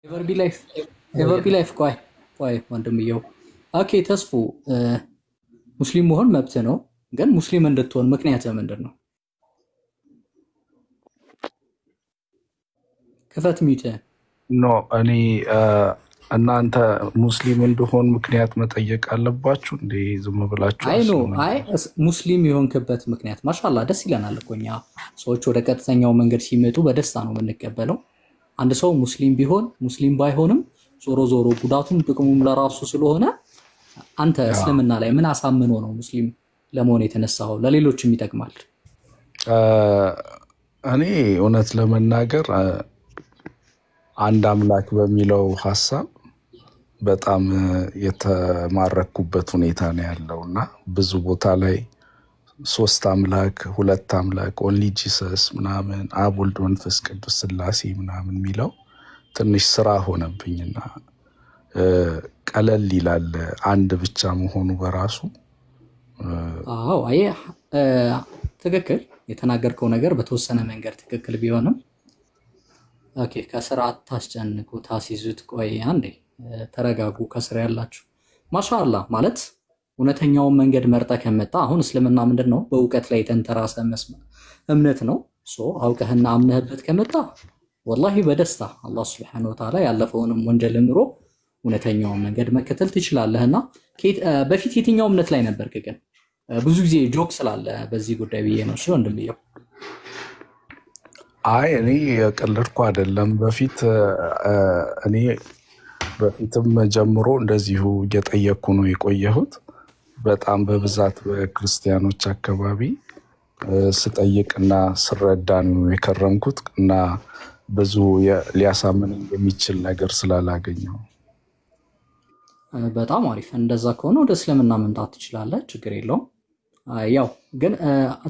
ኤቨር ቢ ላይፍ ቆይ ወንድምየው ኦኬ ተስፉ ሙስሊም መሆን መብት ነው፣ ግን ሙስሊም እንድትሆን ምክንያት ምንድን ነው? ክፈት ሚውት ኖ እኔ እናንተ ሙስሊም እንደሆን ምክንያት መጠየቅ አለባችሁ እንዴ? ዝም ብላችሁ አይ ኖ አይ ሙስሊም የሆንክበት ምክንያት ማሻአላ ደስ ይለናል እኮ እኛ ሰዎች ወደ ቀጥተኛው መንገድ ሲመጡ በደስታ ነው የምንቀበለው። አንድ ሰው ሙስሊም ቢሆን ሙስሊም ባይሆንም ዞሮ ዞሮ ጉዳቱም ጥቅሙም ለራሱ ስለሆነ አንተ እስልምና ላይ ምን አሳምኖ ነው ሙስሊም ለመሆን የተነሳው? ለሌሎችም ይጠቅማል። እኔ እውነት ለመናገር አንድ አምላክ በሚለው ሐሳብ በጣም የተማረኩበት ሁኔታ ነው ያለውና ብዙ ቦታ ላይ ሶስት አምላክ ሁለት አምላክ ኦንሊ ጂሰስ ምናምን አብ ወልድ መንፈስ ቅዱስ ስላሴ ምናምን የሚለው ትንሽ ስራ ሆነብኝና ቀለል ይላል አንድ ብቻ መሆኑ በራሱ። አዎ አይ ትክክል የተናገርከው ነገር በተወሰነ መንገድ ትክክል ቢሆንም ኦኬ ከስርዓት ታስጨንቁ ታሲዙት። ቆይ አንዴ ተረጋጉ። ከስራ ያላችሁ ማሻአላ ማለት እውነተኛውን መንገድ መርጠ ከመጣ አሁን እስልምና ምንድነው? በእውቀት ላይ የተንተራሰ እምነት ነው። አውቀህና አምነህበት ከመጣ ወላሂ በደስታ አላህ Subhanahu Wa Ta'ala ያለፈውንም ወንጀል ምሮ እውነተኛውን መንገድ መከተል ትችላለህና በፊት የትኛው እምነት ላይ ነበርክ? ግን ብዙ ጊዜ ጆክ ስላለ በዚህ ጉዳይ ብዬ ነው ሲሆን እንደምየው አይ እኔ የቀለድኩ አይደለም። እኔ በፊትም ጀምሮ እንደዚሁ እየጠየቅኩ ነው የቆየሁት። በጣም በብዛት በክርስቲያኖች አካባቢ ስጠይቅና ስረዳ ነው የከረምኩት እና ብዙ ሊያሳምን የሚችል ነገር ስላላገኘው በጣም አሪፍ። እንደዛ ከሆነ ወደ እስልምና መምጣት ትችላለህ፣ ችግር የለውም። ያው ግን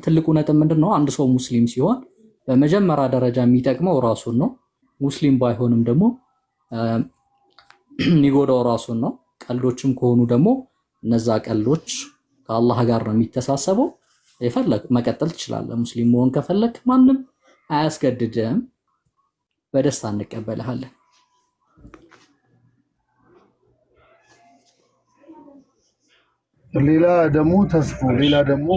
ትልቁ ነጥብ ምንድነው? አንድ ሰው ሙስሊም ሲሆን በመጀመሪያ ደረጃ የሚጠቅመው ራሱን ነው። ሙስሊም ባይሆንም ደግሞ የሚጎዳው ራሱን ነው። ቀልዶችም ከሆኑ ደግሞ እነዛ ቀልዶች ከአላህ ጋር ነው የሚተሳሰበው። የፈለክ መቀጠል ትችላለህ። ሙስሊም መሆን ከፈለክ ማንም አያስገድድም። በደስታ እንቀበልሃለን። ሌላ ደግሞ ተስፉ ሌላ ደግሞ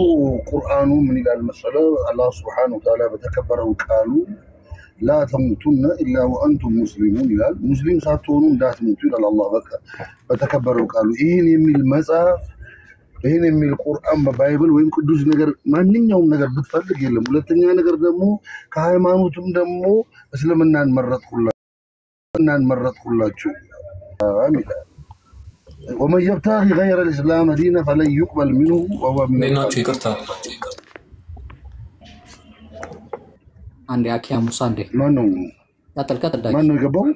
ቁርአኑ ምን ይላል መሰለው? አላህ Subhanahu Wa Ta'ala በተከበረው ቃሉ ላ ተሙቱነ ኢላ ወአንቱም ሙስሊሙን ይላል። ሙስሊም ሳትሆኑ እንዳትሞቱ ይላል አላህ በተከበረው ቃሉ። ይህን የሚል መጽሐፍ ይህን የሚል ቁርአን በባይብል ወይም ቅዱስ ነገር ማንኛውም ነገር ብትፈልግ የለም። ሁለተኛ ነገር ደግሞ ከሃይማኖትም ደግሞ እስልምናን መረጥኩላችሁ ይላል። ومن يبتغي غير الإسلام دينا فلن يقبل منه وهو من الكافرين. عندي أكياموس عندي. منو؟ قتل دايس. منو يقبل؟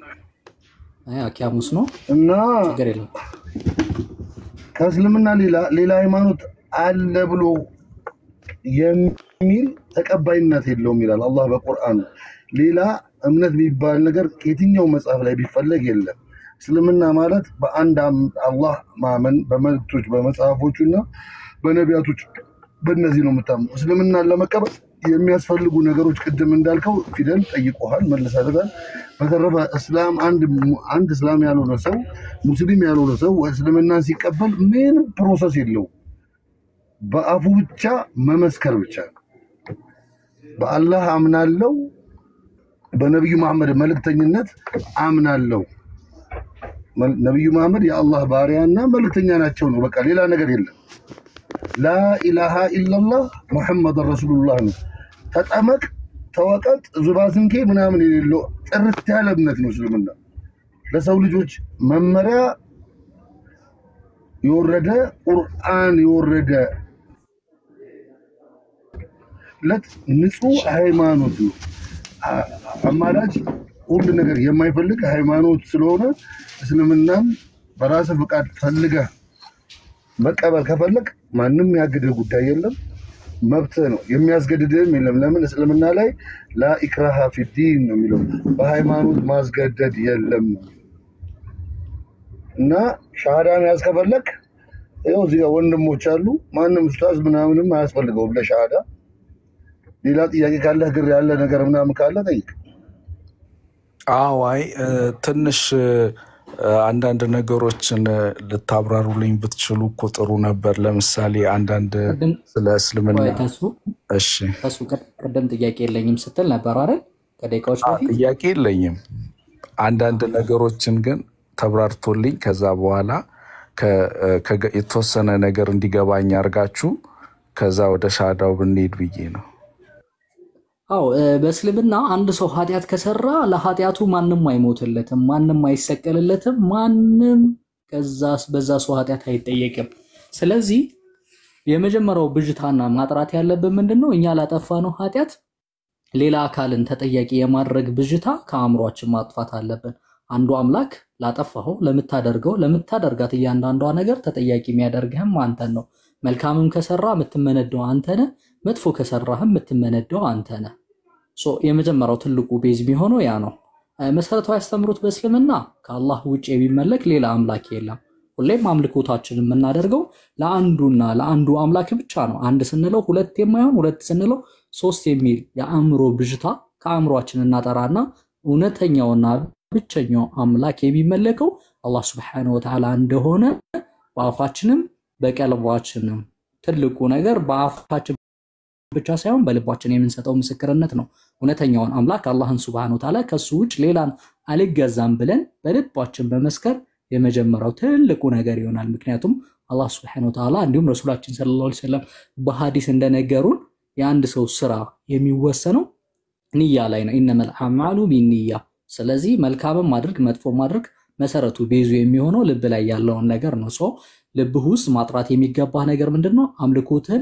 أكياموس نو؟ إننا. شجريلا. كاسلمنا ليلا إيمانوت على بلو يميل تكبينات اللوم إلى الله بالقرآن. ليلا أمنت بيبال نجر كيتين يوم مسألة لا بيفلق يلا. እስልምና ማለት በአንድ አላህ ማመን በመልእክቶች በመጽሐፎችና በነቢያቶች በእነዚህ ነው የምታምነው። እስልምናን ለመቀበል የሚያስፈልጉ ነገሮች ቅድም እንዳልከው ፊደል ጠይቆሃል መልሰሃል። በተረፈ እስላም አንድ እስላም ያልሆነ ሰው ሙስሊም ያልሆነ ሰው እስልምናን ሲቀበል ምንም ፕሮሰስ የለው፣ በአፉ ብቻ መመስከር ብቻ ነው። በአላህ አምናለው፣ በነብዩ መሐመድ መልእክተኝነት አምናለው። ነብዩ መሐመድ የአላህ ባሪያና መልእክተኛ ናቸው ነው። በቃ ሌላ ነገር የለም። ላ ኢላሃ ኢላላህ ሙሐመድ ረሱሉላህ ነው። ተጠመቅ ተወቀጥ ዙባዝንኬ ምናምን የሌለው ጥርት ያለ እምነት ነው እስልምና። ለሰው ልጆች መመሪያ የወረደ ቁርአን የወረደ ንጹህ ሃይማኖት ነው። አማላጅ ሁሉ ነገር የማይፈልግ ሃይማኖት ስለሆነ እስልምናን በራስ ፍቃድ ፈልገህ መቀበል ከፈለክ ማንም ያገደ ጉዳይ የለም፣ መብት ነው። የሚያስገድድም የለም። ለምን? እስልምና ላይ ላ ኢክራሃ ፊዲን ነው የሚለው፣ በሃይማኖት ማስገደድ የለም። እና ሻሃዳን ያስከፈለክ ይኸው እዚህ ጋር ወንድሞች አሉ። ማንም ኡስታዝ ምናምንም አያስፈልገውም ለሻሃዳ። ሌላ ጥያቄ ካለህ ግር ያለ ነገር ምናምን ካለ ጠይቅ። አይ ትንሽ አንዳንድ ነገሮችን ልታብራሩልኝ ብትችሉ እኮ ጥሩ ነበር። ለምሳሌ አንዳንድ ስለ እስልምና እሺ ታሱ ቀደም ጥያቄ የለኝም ስትል ነበር አይደል? ከደቂቃዎች በፊት ጥያቄ የለኝም። አንዳንድ ነገሮችን ግን ተብራርቶልኝ ከዛ በኋላ የተወሰነ ነገር እንዲገባኝ አርጋችሁ ከዛ ወደ ሻዳው ብንሄድ ብዬ ነው። በእስልምና አንድ ሰው ኃጢያት ከሰራ ለኃጢያቱ ማንንም አይሞትለትም፣ ማንንም አይሰቀልለትም፣ ማንንም በዛ ሰው ኃጢያት አይጠየቅም። ስለዚህ የመጀመሪያው ብጅታና ማጥራት ያለብን ምንድነው? እኛ ላጠፋነው ኃጢያት ሌላ አካልን ተጠያቂ የማድረግ ብጅታ ከአእምሮአችን ማጥፋት አለብን። አንዱ አምላክ ላጠፋው ለምታደርጋት እያንዳንዷ ነገር ተጠያቂ የሚያደርግህም አንተን ነው። መልካምም ከሰራ የምትመነደው አንተ ነህ፣ መጥፎ ከሰራህም የምትመነደው አንተ ነህ። የመጀመሪያው ትልቁ ቤዝ የሚሆነው ያ ነው። መሰረታዊ ያስተምሩት በእስልምና ከአላህ ውጭ የሚመለክ ሌላ አምላክ የለም። ሁሌም አምልኮታችንን የምናደርገው ለአንዱ አምላክ ብቻ ነው። አንድ ስንለው ሁለት የማይሆን፣ ሁለት ስንለው ሶስት የሚል የአእምሮ ብጅታ ከአእምሮአችን እናጠራና እውነተኛውና ብቸኛው አምላክ የሚመለከው አላህ Subhanahu Wa Ta'ala እንደሆነ በአፋችንም በቀልባችንም ትልቁ ነገር በአፋችን ብቻ ሳይሆን በልባችን የምንሰጠው ምስክርነት ነው። እውነተኛውን አምላክ አላህን Subhanahu Wa Ta'ala ከሱ ውጭ ሌላን አልገዛም ብለን በልባችን በመስከር የመጀመሪያው ትልቁ ነገር ይሆናል። ምክንያቱም አላህ Subhanahu Wa Ta'ala እንዲሁም ረሱላችን ሰለላሁ ዐለይሂ ወሰለም በሐዲስ እንደነገሩን የአንድ ሰው ስራ የሚወሰነው ንያ ላይ ነው። ኢነመል አዕማሉ ቢንኒያ። ስለዚህ መልካምም ማድረግ መጥፎም ማድረግ መሰረቱ ቤዙ የሚሆነው ልብ ላይ ያለውን ነገር ነው። ልብህ ውስጥ ማጥራት የሚገባ ነገር ምንድነው? አምልኮትን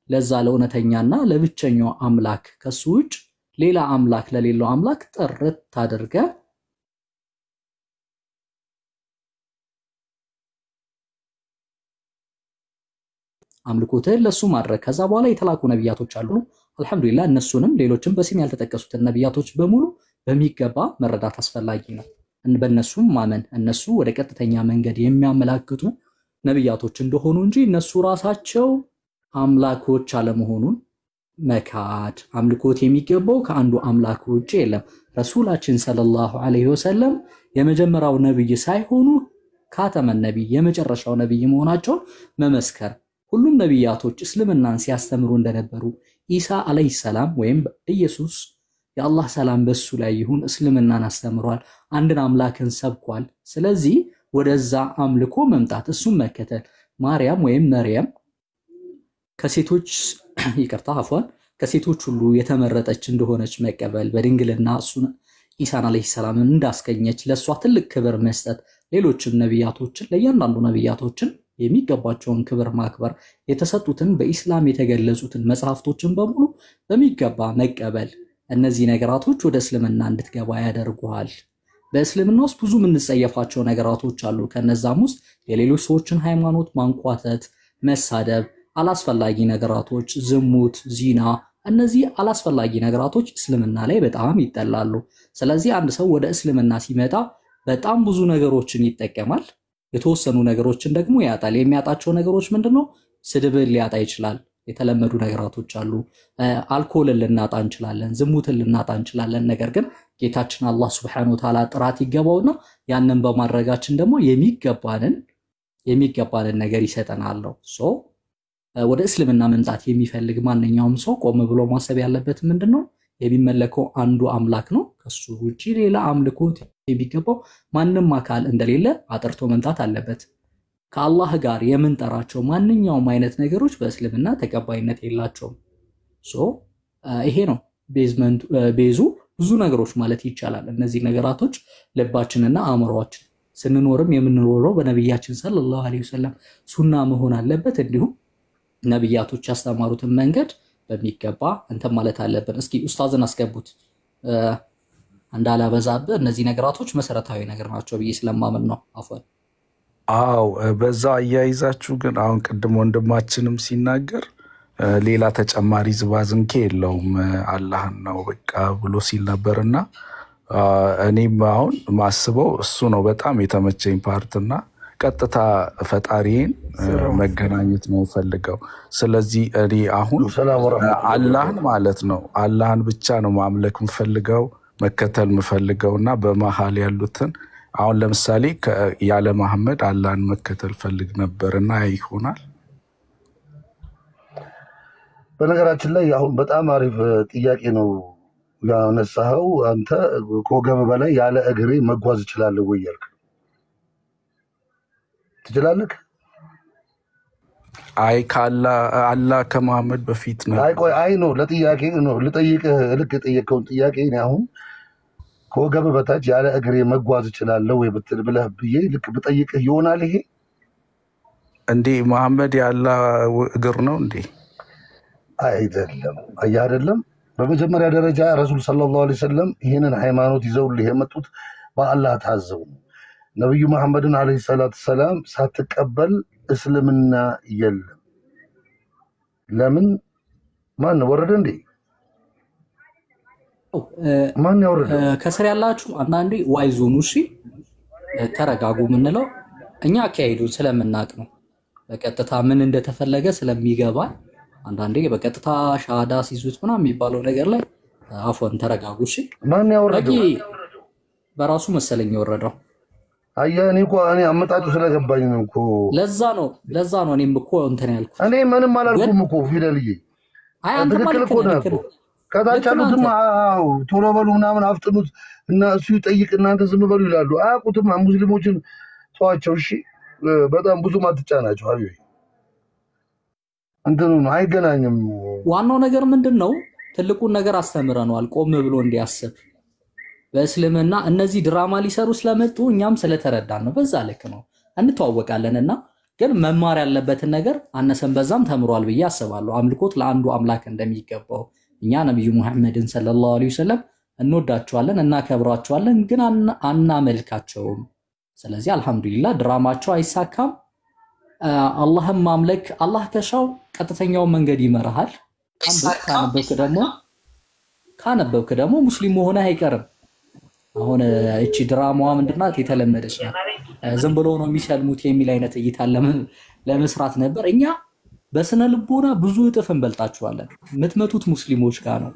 ለዛ ለእውነተኛና ለብቸኛው አምላክ ከሱ ውጭ ሌላ አምላክ ለሌላው አምላክ ጥርት ታደርገ አምልኮትን ለሱ ማድረግ። ከዛ በኋላ የተላኩ ነብያቶች አሉ። አልহামዱሊላህ እነሱንም ሌሎችም በስም ያልተጠቀሱትን ነብያቶች በሙሉ በሚገባ መረዳት አስፈላጊ ነው። በእነሱም ማመን እነሱ ወደ ቀጥተኛ መንገድ የሚያመላክቱ ነብያቶች እንደሆኑ እንጂ እነሱ ራሳቸው አምላኮች አለመሆኑን መካድ። አምልኮት የሚገባው ከአንዱ አምላክ ውጪ የለም። ረሱላችን ሰለላሁ ዐለይሂ ወሰለም የመጀመሪያው ነብይ ሳይሆኑ ካተመን ነብይ የመጨረሻው ነብይ መሆናቸው መመስከር። ሁሉም ነብያቶች እስልምናን ሲያስተምሩ እንደነበሩ ኢሳ አለይሂ ሰላም ወይም ኢየሱስ የአላህ ሰላም በሱ ላይ ይሁን እስልምናን አስተምሯል፣ አንድን አምላክን ሰብኳል። ስለዚህ ወደዛ አምልኮ መምጣት እሱን መከተል። ማርያም ወይም መርያም ከሴቶች ሁሉ የተመረጠች እንደሆነች መቀበል፣ በድንግልና እሱን ኢሳን አለይሂ ሰላም እንዳስገኘች ለሷ ትልቅ ክብር መስጠት፣ ሌሎችም ነብያቶችን ለእያንዳንዱ ነብያቶችን የሚገባቸውን ክብር ማክበር፣ የተሰጡትን በኢስላም የተገለጹትን መጽሐፍቶችን በሙሉ በሚገባ መቀበል። እነዚህ ነገራቶች ወደ እስልምና እንድትገባ ያደርጉሃል። በእስልምና ውስጥ ብዙ የምንጸየፋቸው ነገራቶች አሉ። ከነዛም ውስጥ የሌሎች ሰዎችን ሃይማኖት ማንቋተት፣ መሳደብ፣ አላስፈላጊ ነገራቶች፣ ዝሙት፣ ዚና፣ እነዚህ አላስፈላጊ ነገራቶች እስልምና ላይ በጣም ይጠላሉ። ስለዚህ አንድ ሰው ወደ እስልምና ሲመጣ በጣም ብዙ ነገሮችን ይጠቀማል፣ የተወሰኑ ነገሮችን ደግሞ ያጣል። የሚያጣቸው ነገሮች ምንድነው? ስድብን ሊያጣ ይችላል። የተለመዱ ነገራቶች አሉ። አልኮልን ልናጣ እንችላለን፣ ዝሙትን ልናጣ እንችላለን። ነገር ግን ጌታችን አላህ Subhanahu Wa Ta'ala ጥራት ይገባውና ያንን በማድረጋችን ደግሞ የሚገባንን ነገር ይሰጠናል። ወደ እስልምና መምጣት የሚፈልግ ማንኛውም ሰው ቆም ብሎ ማሰብ ያለበት ምንድነው? የሚመለከው አንዱ አምላክ ነው። ከሱ ውጪ ሌላ አምልኮት የሚገባው ማንንም አካል እንደሌለ አጥርቶ መምጣት አለበት። ከአላህ ጋር የምንጠራቸው ማንኛውም አይነት ነገሮች በእስልምና ተቀባይነት የላቸውም። ይሄ ነው ቤዙ ብዙ ነገሮች ማለት ይቻላል። እነዚህ ነገራቶች ልባችንና አእምሮአችን ስንኖርም የምንኖረው በነብያችን ሰለላሁ ዐለይሂ ወሰለም ሱና መሆን አለበት። እንዲሁም ነብያቶች ያስተማሩትን መንገድ በሚገባ እንተ ማለት አለብን። እስኪ ኡስታዝን አስገቡት እንዳላበዛብህ። እነዚህ ነገራቶች መሰረታዊ ነገር ናቸው ብዬ ስለማመን ነው። አፈን በዛ አያይዛችሁ ግን አሁን ቅድም ወንድማችንም ሲናገር ሌላ ተጨማሪ ዝባዝንኬ የለውም አላህን ነው በቃ ብሎ ሲል ነበርና እኔም አሁን ማስበው እሱ ነው በጣም የተመቸኝ ፓርትና ቀጥታ ፈጣሪን መገናኘት ነው ፈልገው። ስለዚህ እኔ አሁን አላህን ማለት ነው አላህን ብቻ ነው ማምለክ ፈልገው መከተል ምፈልገውና በመሃል ያሉትን አሁን ለምሳሌ ያለ መሐመድ አላህን መከተል ፈልግ ነበርና ይሆናል። በነገራችን ላይ አሁን በጣም አሪፍ ጥያቄ ነው ያነሳኸው። አንተ ከወገብ በላይ ያለ እግሬ መጓዝ እችላለሁ ወይ ያልክ ትችላለህ? አይ አላህ ከመሐመድ በፊት ነው። አይ ነው ለጥያቄ ነው ልጠይቅህ። ልክ የጠየቀውን ጥያቄ ነው አሁን ከወገብ በታች ያለ እግሬ መጓዝ እችላለሁ ወይ ብትል ብለህ ብዬ ልክ ብጠይቅህ ይሆናል ይሄ እንዴ? መሐመድ ያላህ እግር ነው እንዴ? አይደለም። አይደለም። በመጀመሪያ ደረጃ ረሱል ሰለላሁ ዐለይሂ ወሰለም ይሄንን ሃይማኖት ይዘውልህ የመጡት በአላህ ታዘው ነው። ነብዩ መሐመድን ዐለይሂ ሰላቱ ሰላም ሳትቀበል እስልምና የለም። ለምን? ማን ወረደ እንዴ? ማን ያወረደ? ከስር ያላችሁ አንዳንዴ ዋይዞኑ እሺ ተረጋጉ የምንለው እኛ አካሄዱን ስለምናቅ ነው። በቀጥታ ምን እንደተፈለገ ስለሚገባ አንዳንዴ በቀጥታ ሻሃዳ ሲዙት ምናምን የሚባለው ነገር ላይ አፎን ተረጋጉ እሺ። ማን ያወረደው? በራሱ መሰለኝ የወረደው። እኔ አመጣጡ ስለገባኝ ነው እኮ። ለዛ ነው እኔም እኮ እንትን ያልኩት። እኔ ምንም አላልኩም እኮ ፊደልዬ። ትክክል እኮ ነው። ከታች ያሉትም ቶሎ በሉ ምናምን አፍጥኑት እና እሱ ይጠይቅ እናንተ ዝም በሉ ይላሉ። አያውቁትም። ሙስሊሞችን ተዋቸው እሺ። በጣም ብዙ ማትጫናቸው ሀቢቢ እንትኑ አይገናኝም። ዋናው ነገር ምንድነው? ትልቁን ነገር አስተምረናል ቆም ብሎ እንዲያስብ። በእስልምና እነዚህ ድራማ ሊሰሩ ስለመጡ እኛም ስለተረዳን ነው። በዛ ልክ ነው እንተዋወቃለንና ግን መማር ያለበትን ነገር አነሰን በዛም ተምሯል ብዬ አስባለሁ። አምልኮት ለአንዱ አምላክ እንደሚገባው እኛ ነብዩ መሐመድን ሰለላሁ ዐለይሂ ወሰለም እንወዳቸዋለን እናከብራቸዋለን፣ ግን አናመልካቸውም። ስለዚህ አልহামዱሊላህ ድራማቸው አይሳካም። አላህም ማምለክ አላህ ከሻው ቀጥተኛው መንገድ ይመራሃል። ካነበብክ ደግሞ ሙስሊም ሆነ አይቀርም። አሁን እቺ ድራማዋ ምንድናት? የተለመደች ነው። ዝም ብሎ ነው የሚሰልሙት የሚል አይነት እይታ ለመስራት ነበር። እኛ በስነ ልቦና ብዙ እጥፍ እንበልጣችኋለን። የምትመቱት ሙስሊሞች ጋር ነው።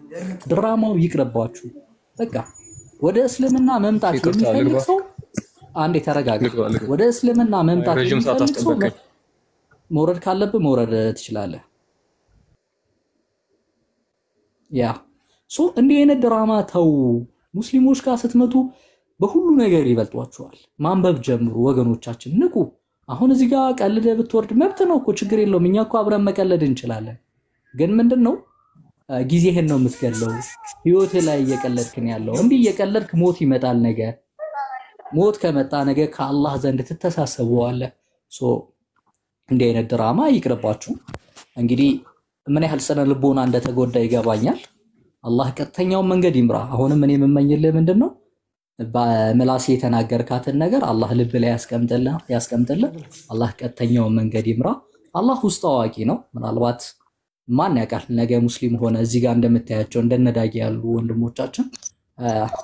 ድራማው ይቅርባችሁ። በቃ ወደ እስልምና መምጣት የሚፈልግ ሰው አንዴ ተረጋጋ። ወደ እስልምና መምጣት የሚፈልግ ሰው መውረድ ካለብህ መውረድ ትችላለህ። ያ እንዲህ አይነት ድራማ ተው። ሙስሊሞች ጋር ስትመጡ በሁሉ ነገር ይበልጧቸዋል። ማንበብ ጀምሩ ወገኖቻችን፣ ንቁ። አሁን እዚህ ጋር ቀልደ ብትወርድ መብት ነው እኮ ችግር የለውም። እኛ እኮ አብረን መቀለድ እንችላለን። ግን ምንድነው ጊዜህን ነው የምትገለው። ህይወት ላይ እየቀለድክን ያለው እንዲህ እየቀለድክ ሞት ይመጣል። ነገር ሞት ከመጣ ነገር ከአላህ ዘንድ ትተሳሰበዋለህ። እንዲህ አይነት ድራማ ይቅርባችሁ። እንግዲህ ምን ያህል ስነ ልቦና እንደተጎዳ ይገባኛል። አላህ ቀጥተኛውን መንገድ ይምራ። አሁንም እኔ የምመኝልህ ምንድነው በመላስ የተናገርካትን ነገር አላህ ልብ ላይ ያስቀምጥልህ። አላህ ቀጥተኛውን መንገድ ይምራ። አላህ ውስጥ አዋቂ ነው። ምናልባት ማን ያውቃል ነገ ሙስሊም ሆነ እዚህ ጋር እንደምታያቸው እንደነዳጊ ያሉ ወንድሞቻችን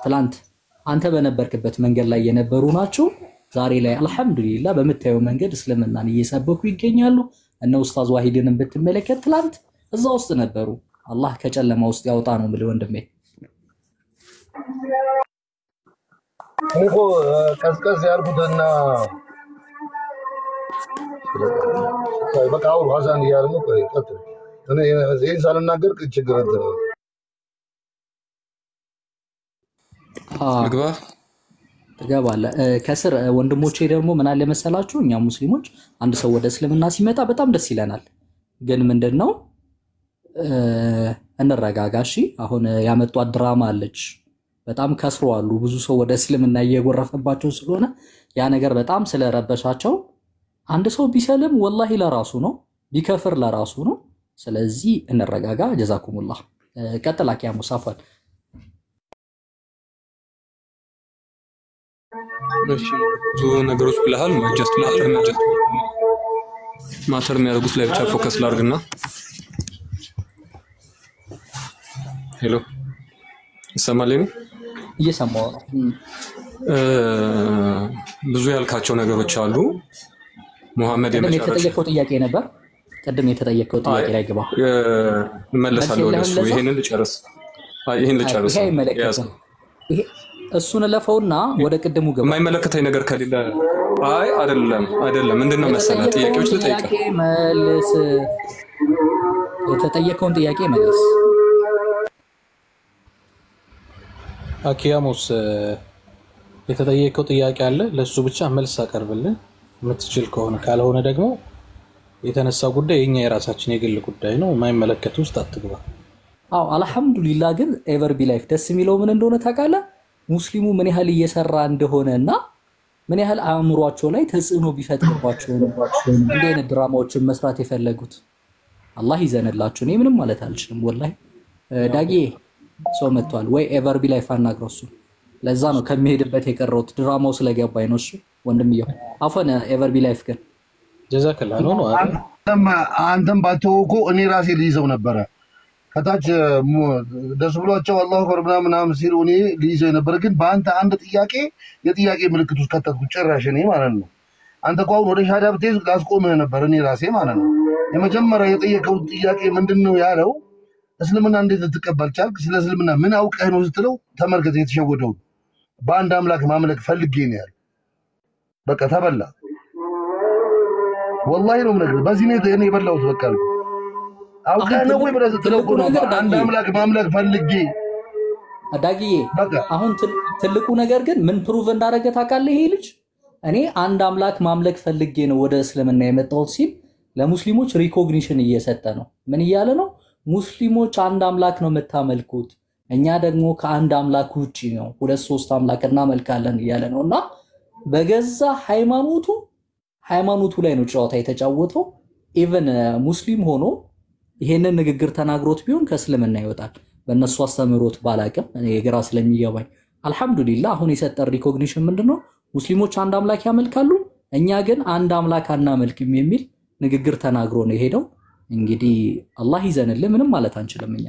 ትላንት አንተ በነበርክበት መንገድ ላይ የነበሩ ናቸው። ዛሬ ላይ አልহামዱሊላህ በመታየው መንገድ እስልምናን እየሰበኩ ይገኛሉ። እነ ኡስታዝ ዋሂድን ብትመለከት ትላንት እዛ ውስጥ ነበሩ። አላህ ከጨለማ ውስጥ ያውጣ ነው ማለት ወንድሜ። እኮ ቀዝቀዝ ያልኩትና በቃ አውሩ ሀሳን እያለ ነው። ቀጥል። እኔ ይሄን ሳልናገር ችግር እንትን ልግባ ትገባለህ። ከስር ወንድሞቼ ደግሞ ምን አለ መሰላችሁ፣ እኛ ሙስሊሞች አንድ ሰው ወደ እስልምና ሲመጣ በጣም ደስ ይለናል። ግን ምንድነው እንረጋጋሺ። አሁን ያመጧት ድራማ አለች። በጣም ከስረዋሉ። ብዙ ሰው ወደ እስልምና እየጎረፈባቸው ስለሆነ ያ ነገር በጣም ስለረበሻቸው አንድ ሰው ቢሰልም ወላሂ ለራሱ ነው፣ ቢከፍር ለራሱ ነው። ስለዚህ እንረጋጋ። ጀዛኩሙላህ። ቀጥል አኪያ ሙሳፋል። እሺ ብዙ ነገሮች ብለሃል። ማተር የሚያደርጉት ላይ ብቻ ፎከስ ላድርግና ሄሎ ይሰማልኝ? እየሰማሁ ነው። ብዙ ያልካቸው ነገሮች አሉ። ሙሐመድ የተጠየቀው ጥያቄ ነበር። ቀደም የተጠየቀው ጥያቄ ላይ ግባ። እመለሳለሁ ወደሱ። ይሄንን ልጨርስ። ይሄ እሱን ለፈውና ወደ ቅድሙ ገባ የማይመለከተኝ ነገር ከሌለ አይ አይደለም ምንድነው መሰለህ ጥያቄዎች ልጠይቅ መልስ የተጠየቀውን ጥያቄ መልስ አኪያሞስ የተጠየቀው ጥያቄ አለ ለሱ ብቻ መልስ አቀርብልን የምትችል ከሆነ ካልሆነ ደግሞ የተነሳው ጉዳይ የኛ የራሳችን የግል ጉዳይ ነው የማይመለከት ውስጥ አትግባ አው አልহামዱሊላህ ግን ኤቨር ቢ ላይፍ ደስ የሚለው ምን እንደሆነ ታውቃለህ ሙስሊሙ ምን ያህል እየሰራ እንደሆነና ምን ያህል አእምሯቸው ላይ ተጽዕኖ ቢፈጥርባቸው እንደ ድራማዎችን መስራት የፈለጉት አላህ ይዘንላችሁ እኔ ምንም ማለት አልችልም ወላሂ ዳጊ ሰው መጥቷል ወይ ኤቨር ቢ ላይፍ አናግረሱ ለዛ ነው ከመሄድበት የቀረውት ድራማው ስለገባኝ ነው እሱ ወንድምየው አፈነ ኤቨር ቢ ላይፍ ግን ጀዛከላህ ነው አንተም ባትወቁ እኔ ራሴ ልይዘው ነበር ከታች ደስ ብሏቸው አላሁ አክበር ምናምን ሲሉ እኔ ልይዘው ነበር ግን በአንተ አንድ ጥያቄ የጥያቄ ምልክት ውስጥ ከተትኩ ጭራሽ እኔ ማለት ነው አንተ ቋው ወደ ሻዳ ብትይዝ ላስቆምህ ነበር እኔ ራሴ ማለት ነው የመጀመሪያ የጠየቀው ጥያቄ ምንድነው ያለው እስልምና እንዴት ልትቀበል ቻልክ ስለ እስልምና ምን አውቀህ ነው ስትለው ተመልከተ የተሸወደው በአንድ አምላክ ማምለክ ፈልጌ ነው ያለው በቃ ተበላ والله ነው ነገር በዚህ ነው እኔ የበላሁት በቃ አውቀህ ነው ወይ ብለህ ስትለው አንድ አምላክ ማምለክ ፈልጌ አዳጊዬ አሁን ትልቁ ነገር ግን ምን ፕሩቭ እንዳደረገ ታውቃለህ ይሄ ልጅ እኔ አንድ አምላክ ማምለክ ፈልጌ ነው ወደ እስልምና የመጣሁት ሲል ለሙስሊሞች ሪኮግኒሽን እየሰጠ ነው ምን እያለ ነው ሙስሊሞች አንድ አምላክ ነው መታመልኩት እኛ ደግሞ ከአንድ አምላክ ውጪ ነው ሁለት ሶስት አምላክ እናመልካለን እያለ ነውና በገዛ ሃይማኖቱ ላይ ነው ጨዋታ የተጫወተው ኢቭን ሙስሊም ሆኖ ይሄንን ንግግር ተናግሮት ቢሆን ከእስልምና ይወጣል በእነሱ አስተምሮት ባላቀም እኔ ግራ ስለሚገባኝ አልহামዱሊላህ አሁን የሰጠው ሪኮግኒሽን ምንድነው ሙስሊሞች አንድ አምላክ ያመልካሉ እኛ ግን አንድ አምላክ አናመልክም የሚል ንግግር ተናግሮ ነው የሄደው እንግዲህ አላህ ይዘንልን ምንም ማለት አንችልም እኛ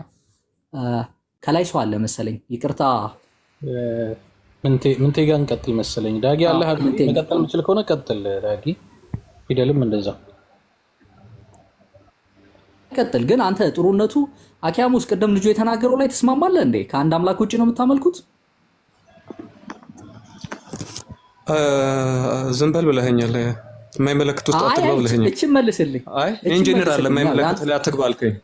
ከላይ ሰው አለ መሰለኝ ይቅርታ ምንቴ ጋር እንቀጥል መሰለኝ ዳጊ አላህ መቀጠል ምችል ከሆነ ቀጥል ዳጊ ፊደልም እንደዛ ቀጥል ግን አንተ ጥሩነቱ አኪያሙስ ቀደም ልጅ የተናገረው ላይ ተስማማለህ እንዴ ከአንድ አምላክ ውጪ ነው የምታመልኩት ዝምበል ብለኸኛል የማይመለከት ውስጥ አትግባ ብለኸኛል እቺ መልስልኝ አይ ኢንጂነር አለ የማይመለከት ላይ አትግባ አልከኝ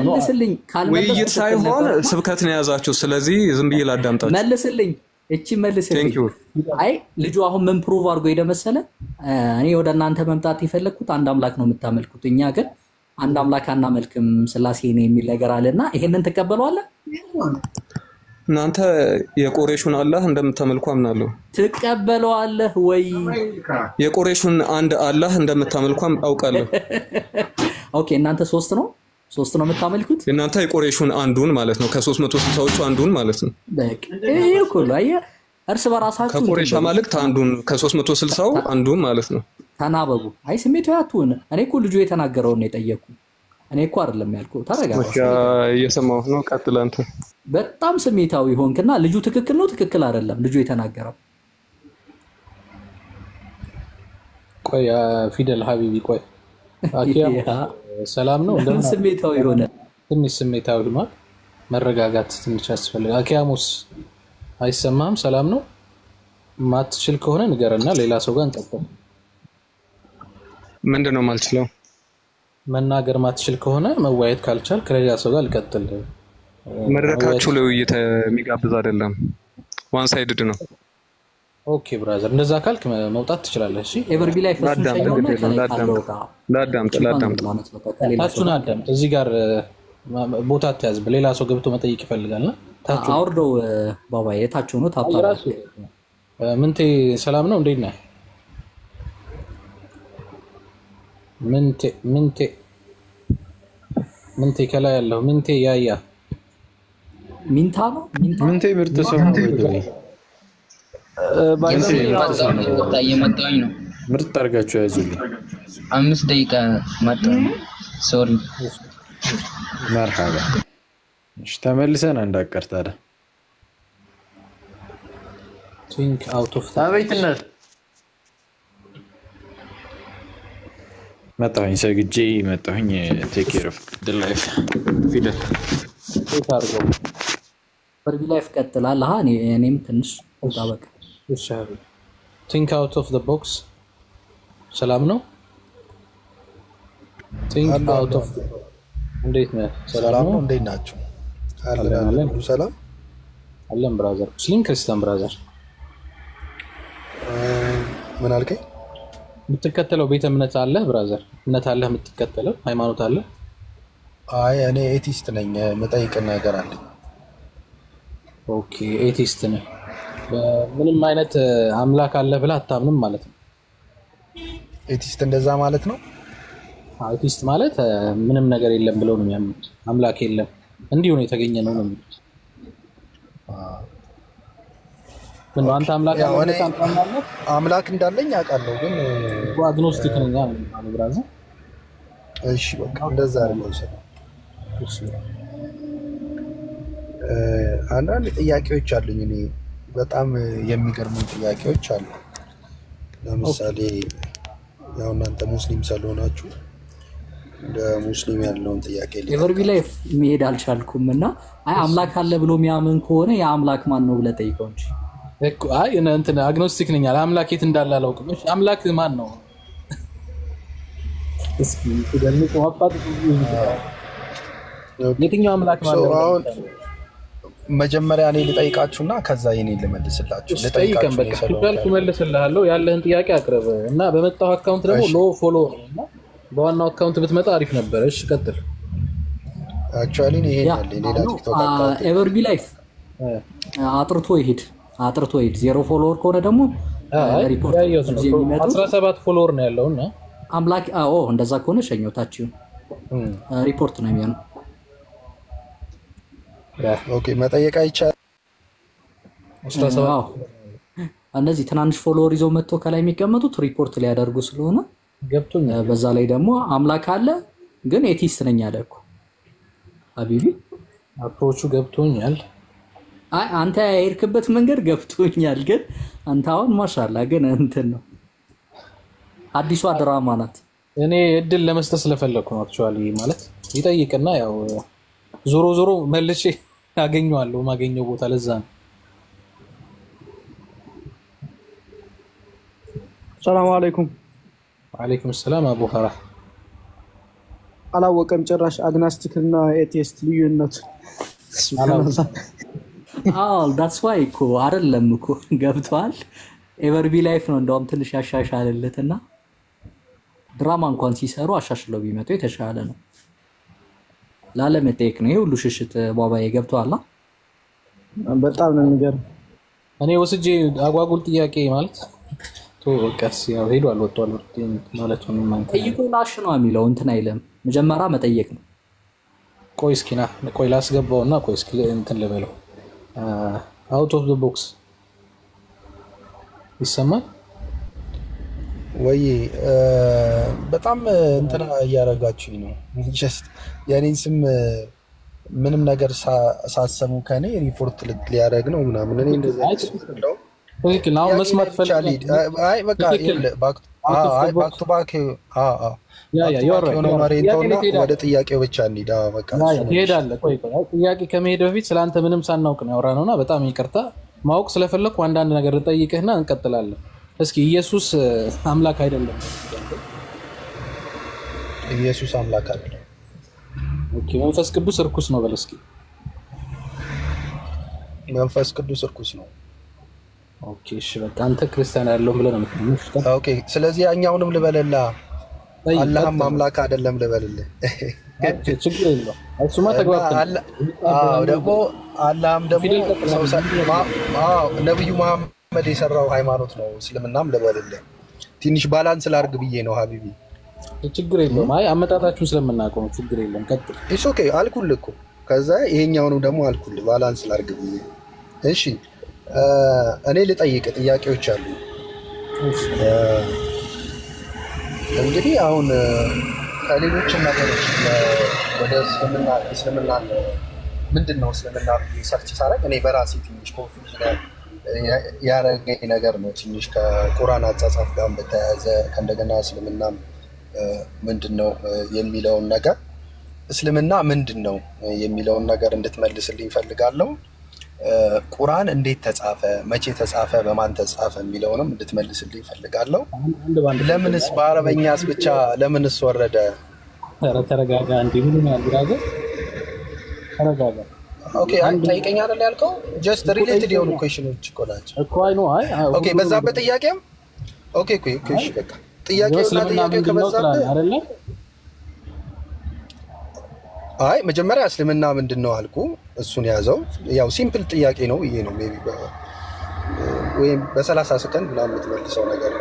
መልስልኝ ውይይት ሳይሆን ስብከት ነው ያዛችሁ ስለዚህ ዝም ብዬ ላዳምጣችሁ መልስልኝ እቺ መልስልኝ አይ ልጁ አሁን ምን ፕሩቭ አድርጎ ሄደመሰለ እኔ ወደ እናንተ መምጣት የፈለኩት አንድ አምላክ ነው የምታመልኩት እኛ ግን አንድ አምላክ አናመልክም ስላሴ ነው የሚል ነገር አለና ይሄንን ተቀበሏለህ እናንተ የቆሬሹን አላህ እንደምታመልኩ አምናለሁ ተቀበሏለህ ወይ የቆሬሹን አንድ አላህ እንደምታመልኩ አውቃለሁ ኦኬ እናንተ ሶስት ነው የምታመልኩት እናንተ የቆሬሹን አንዱን ማለት ነው ከ360ዎቹ አንዱን ማለት ነው በቃ ይሄ ሁሉ አየ እርስ በራሳችሁ ከቆሬሻ ማለክት አንዱን ከ360ው አንዱን ማለት ነው ተናበቡ አይ ስሜታው አትሁን እኔ እኮ ልጁ የተናገረው ነው የጠየቁ እኔ እኮ አይደለም ያልኩት ተረጋጋ እየሰማሁ ነው ቀጥል አንተ በጣም ስሜታዊ ሆንክና ልጁ ትክክል ነው ትክክል አይደለም ልጁ የተናገረው ቆይ ፊደል ሀቢቢ ቆይ አኪያ ሰላም ነው እንደምን ስሜታዊ ሆነ ትንሽ ስሜታዊ ነው መረጋጋት ትንሽ ያስፈልጋል አኪያሙስ አይሰማም ሰላም ነው ማትችል ከሆነ ንገረና ሌላ ሰው ጋር እንቀጥል ምንድነው ማልችለው መናገር ማትችል ከሆነ መዋየት ካልቻል ከሌላ ሰው ጋር ልቀጥል መድረካችሁ ለውይይት የሚጋብዝ አይደለም ዋን ሳይድድ ነው ኦኬ ብራዘር እንደዛ ካልክ መውጣት ትችላለህ እሺ ኤቨር ቢ ላይፍ እሱ ላዳምጥ ታቹን አዳምጥ እዚህ ጋር ቦታ ተያዝ በሌላ ሰው ገብቶ መጠየቅ ይፈልጋልና ታቹ አውርደው ባባዬ ታቹ ነው ታጣራ ምንቴ ሰላም ነው እንዴት ነህ ምንቴ ከላይ ያለው ምንቴ ያያ ሚንታ ነው ምንቴ ምርጥ ሰው ነው እየመጣሁኝ ነው ምርጥ አድርጋችሁ ያዙልኝ 5 ደቂቃ መጣሁ ሶሪ መርሐባ እሺ ተመልሰን እንዳቀር ታዲያ ቲንክ አውት ኦፍ አቤትነት መጣሁኝ ሰግጄ መጣሁኝ ቴክ ኬር ኦፍ ዘ ላይፍ ፊደል ታርገው በርቢ ላይፍ ቀጥላል። እኔም ትንሽ ታበቃ ይሻላል። ቲንክ አውት ኦፍ ዘ ቦክስ። ሰላም ነው። ቲንክ አውት ኦፍ እንዴት ነህ? ሰላም ነው። እንዴት ናችሁ? አለን ሁሉ ሰላም አለን። ብራዘር ሙስሊም ክርስቲያን ብራዘር ምን አልከኝ? የምትከተለው ቤተ እምነት አለህ ብራዘር? እምነት አለህ? የምትከተለው ሃይማኖት አለህ? አይ እኔ ኤቲስት ነኝ። መጠይቅ ነገር አለኝ። ኦኬ ኤቲስት ነህ። ምንም አይነት አምላክ አለ ብለህ አታምንም ማለት ነው? ኤቲስት እንደዛ ማለት ነው? ኤቲስት ማለት ምንም ነገር የለም ብለው ነው የሚያምኑት። አምላክ የለም እንዲሁ ነው የተገኘ ነው ነው የሚሉት። ምን ነው አንተ አምላክ አለ ታምናለህ? አምላክ እንዳለኝ አውቃለሁ ግን አግኖስቲክ ነኝ ማለት ብራዘር። እሺ በቃ እንደዛ አይደለም ሰው። እሺ አንዳንድ ጥያቄዎች አሉኝ እኔ በጣም የሚገርሙ ጥያቄዎች አሉ። ለምሳሌ ያው እናንተ ሙስሊም ስለሆናችሁ እንደ ሙስሊም ያለውን ጥያቄ ኤቨርቢ ላይፍ መሄድ አልቻልኩም እና አይ አምላክ አለ ብሎ የሚያምን ከሆነ ያ አምላክ ማን ነው ብለህ ጠይቀው እንጂ እኮ አይ እንትን አግኖስቲክ ነኝ አምላክ የት እንዳለ አላውቅም። እሺ አምላክ ማን ነው? እስኪ ደግሞ ማፋጥ የትኛው አምላክ ማለት ነው? አሁን መጀመሪያ እኔ ልጠይቃችሁና ከዛ የኔ ልመልስላችሁ። ልጠይቀን በቃ ትባልኩ መልስልሃለሁ። ያለህን ጥያቄ አቅርብ እና በመጣው አካውንት ደግሞ ሎ ፎሎ ነውና በዋናው አካውንት ብትመጣ አሪፍ ነበር። እሺ ቀጥል። አክቹአሊ እኔ ያለ ሌላ ቲክቶክ አካውንት ኤቨርቢ ላይፍ አጥርቶ ይሄድ 0 ፎሎወር ከሆነ ደግሞ ሪፖርት ነው። 17 ፎሎወር ነው ያለውና አምላክ እንደዛ ከሆነ ሸኞታችሁ ሪፖርት ነው የሚሆነው። ኦኬ መጠየቅ አይቻልም። 17 እነዚህ ትናንሽ ፎሎወር ይዘው መጥቶ ከላይ የሚቀመጡት ሪፖርት ሊያደርጉ ስለሆነ ገብቶኛል። በዛ ላይ ደግሞ አምላክ አለ ግን ኤቲስት ነኝ አለ እኮ ሀቢቢ። አፕሮቹ ገብቶኛል። አይ አንተ ያሄድክበት መንገድ ገብቶኛል ግን አንተ አሁን ማሻአላ ግን እንትን ነው አዲሷ ድራማ ናት። እኔ እድል ለመስጠት ስለፈለኩ ነው አክቹአሊ ማለት ይጠይቅና ያው ዞሮ መልሼ አገኘዋለሁ ማገኘው ቦታ ለዛ ነው። ሰላም አለይኩም። ወአለይኩም ሰላም አቡ ኸራ። አላወቀም ጭራሽ አግናስቲክ እና ኤቲስት ልዩነት። that's why እኮ አይደለም እኮ ገብቷል። ኤቨርቢ ላይፍ ነው እንደውም ትንሽ ያሻሻለለትና ድራማ እንኳን ሲሰሩ አሻሽለው ቢመጡ የተሻለ ነው። ላለመጠየቅ ነው ሁሉ ሽሽት ባባዬ ገብቷል። በጣም ነው የሚገርም። እኔ ወስጄ አጓጉል ጥያቄ ማለት በቃስ ያው ሄዷል ወጥቷል ማለት ነው። ማን ጠይቁ ላሽ ነው የሚለው እንትን አይለም መጀመሪያ መጠየቅ ነው። ቆይ እስኪ ና ቆይ ላስገባውና ቆይ እስኪ እንትን ልበለው። አውት ኦፍ ዘ ቦክስ ይሰማል ወይ? በጣም እንትና እያረጋችሁኝ ነው። ጀስት የኔን ስም ምንም ነገር ሳሰሙ ከኔ ሪፖርት ሊያደርግ ነው ምናምን። እኔ እንደዛ አይደለም። ትክክል ነው። መስማት ፈልጋለሁ። አይ በቃ ባክ ቱ ባክ ወደ ጥያቄው ብቻ እንሂድ። በቃ ትሄዳለህ። ቆይ ጥያቄ ከመሄድ በፊት ስለአንተ ምንም ሳናውቅ ነው ያወራነውና በጣም ይቅርታ። ማወቅ ስለፈለኩ አንዳንድ ነገር ልጠይቅህና እንቀጥላለን። እስኪ ኢየሱስ አምላክ አይደለም? ኢየሱስ አምላክ አይደለም። ኦኬ መንፈስ ቅዱስ እርኩስ ነው በል እስኪ። መንፈስ ቅዱስ እርኩስ ነው። ኦኬ እሺ በቃ አንተ ክርስቲያን ያለው ብለህ ነው የምትለው። ኦኬ ስለዚህ ያኛውንም ልበልላ አላህም አምላክ አይደለም ልበልልህ። ችግር የለውም እሱማ ተግባብተን። ደግሞ አላህም ደግሞ ነብዩ መሐመድ የሰራው ሃይማኖት ነው እስልምናም ልበልልህ። ትንሽ ባላንስ ላድርግ ብዬ ነው ሀቢቢ። ችግር የለውም። አይ አመጣጣችሁን ስለምናውቀው ነው። ችግር የለም ቀጥል። ኢትስ ኦኬ አልኩልህ እኮ ከዛ ይሄኛውንም ደግሞ አልኩልህ ባላንስ ላድርግ ብዬ። እሺ እኔ ልጠይቅ ጥያቄዎች አሉ። እንግዲህ አሁን ከሌሎች ነገሮች ወደ እስልምና ምንድነው እስልምና ሪሰርች ሳደርግ እኔ በራሴ ትንሽ ኮንፊውዥን ያረገኝ ነገር ነው። ትንሽ ከቁርአን አጻጻፍ ጋር በተያያዘ ከእንደገና እስልምና ምንድነው የሚለውን ነገር እስልምና ምንድነው የሚለውን ነገር እንድትመልስልኝ ፈልጋለሁ። ቁርአን እንዴት ተጻፈ፣ መቼ ተጻፈ፣ በማን ተጻፈ የሚለውንም እንድትመልስልኝ ፈልጋለሁ። ለምንስ በአረበኛስ ብቻ ለምንስ ወረደ? ተረጋጋ እንዴ ምን ነው ያልራገ ተረጋጋ። ኦኬ ጠይቀኝ አይደል ያልከው? ጀስት ሪሌትድ የሆኑ ኩዌሽኖች እኮ ናቸው እኮ አይ ነው አይ ኦኬ በዛበት ጥያቄም ኦኬ እሺ በቃ ጥያቄውና ጥያቄው ከበዛበት አይደለ? አይ መጀመሪያ እስልምና ምንድነው አልኩ። እሱን ያዘው። ያው ሲምፕል ጥያቄ ነው ይሄ ነው ሜቢ ወይም በ30 ሰከንድ ምናምን የምትመልሰው ነገር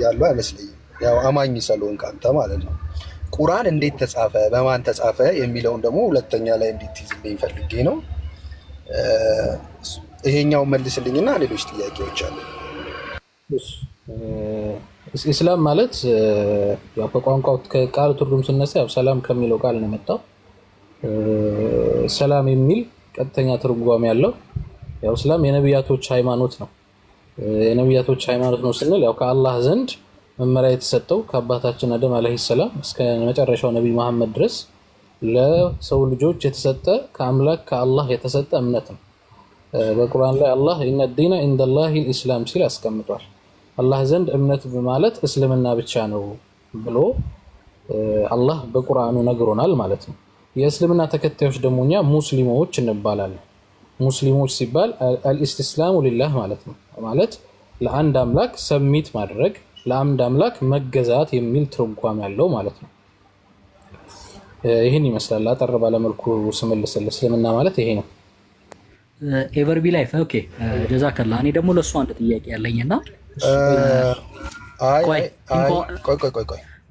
ያለው አይመስለኝም። ያው አማኝ ስለሆንክ አንተ ማለት ነው። ቁርአን እንዴት ተጻፈ፣ በማን ተጻፈ የሚለውን ደግሞ ሁለተኛ ላይ እንድትይዝልኝ ፈልጌ ነው። ይሄኛው መልስልኝና ሌሎች ጥያቄዎች አሉ። ኢስላም ማለት ያው ከቋንቋው ከቃሉ ትርጉም ስነሳ ያው ሰላም ከሚለው ቃል ነው የመጣው። ሰላም የሚል ቀጥተኛ ትርጓሜ ያለው ያው እስላም የነብያቶች ሃይማኖት ነው። የነብያቶች ሃይማኖት ነው ስንል ያው ከአላህ ዘንድ መመሪያ የተሰጠው ከአባታችን አደም አለይሂ ሰላም እስከ መጨረሻው ነብይ መሐመድ ድረስ ለሰው ልጆች የተሰጠ ከአምላክ ከአላህ የተሰጠ እምነት ነው። በቁርአን ላይ አላህ ኢነ ዲነ ኢንደላሂ አልኢስላም ሲል አስቀምጧል። አላህ ዘንድ እምነት ማለት እስልምና ብቻ ነው ብሎ አላህ በቁርአኑ ነግሮናል ማለት ነው። የእስልምና ተከታዮች ደግሞ እኛ ሙስሊሞች እንባላለን። ሙስሊሞች ሲባል አልኢስቲስላሙ ሊላህ ማለት ነው። ማለት ለአንድ አምላክ ሰሚት ማድረግ ለአንድ አምላክ መገዛት የሚል ትርጓሜ ያለው ማለት ነው። ይሄን ይመስላል አጠር ባለ መልኩ ስመልስልህ እስልምና ማለት ይሄ ነው። ኤቨርቢ ላይፍ ኦኬ ጀዛከላ። እኔ ደግሞ ለሱ አንድ ጥያቄ ያለኝና ቆይ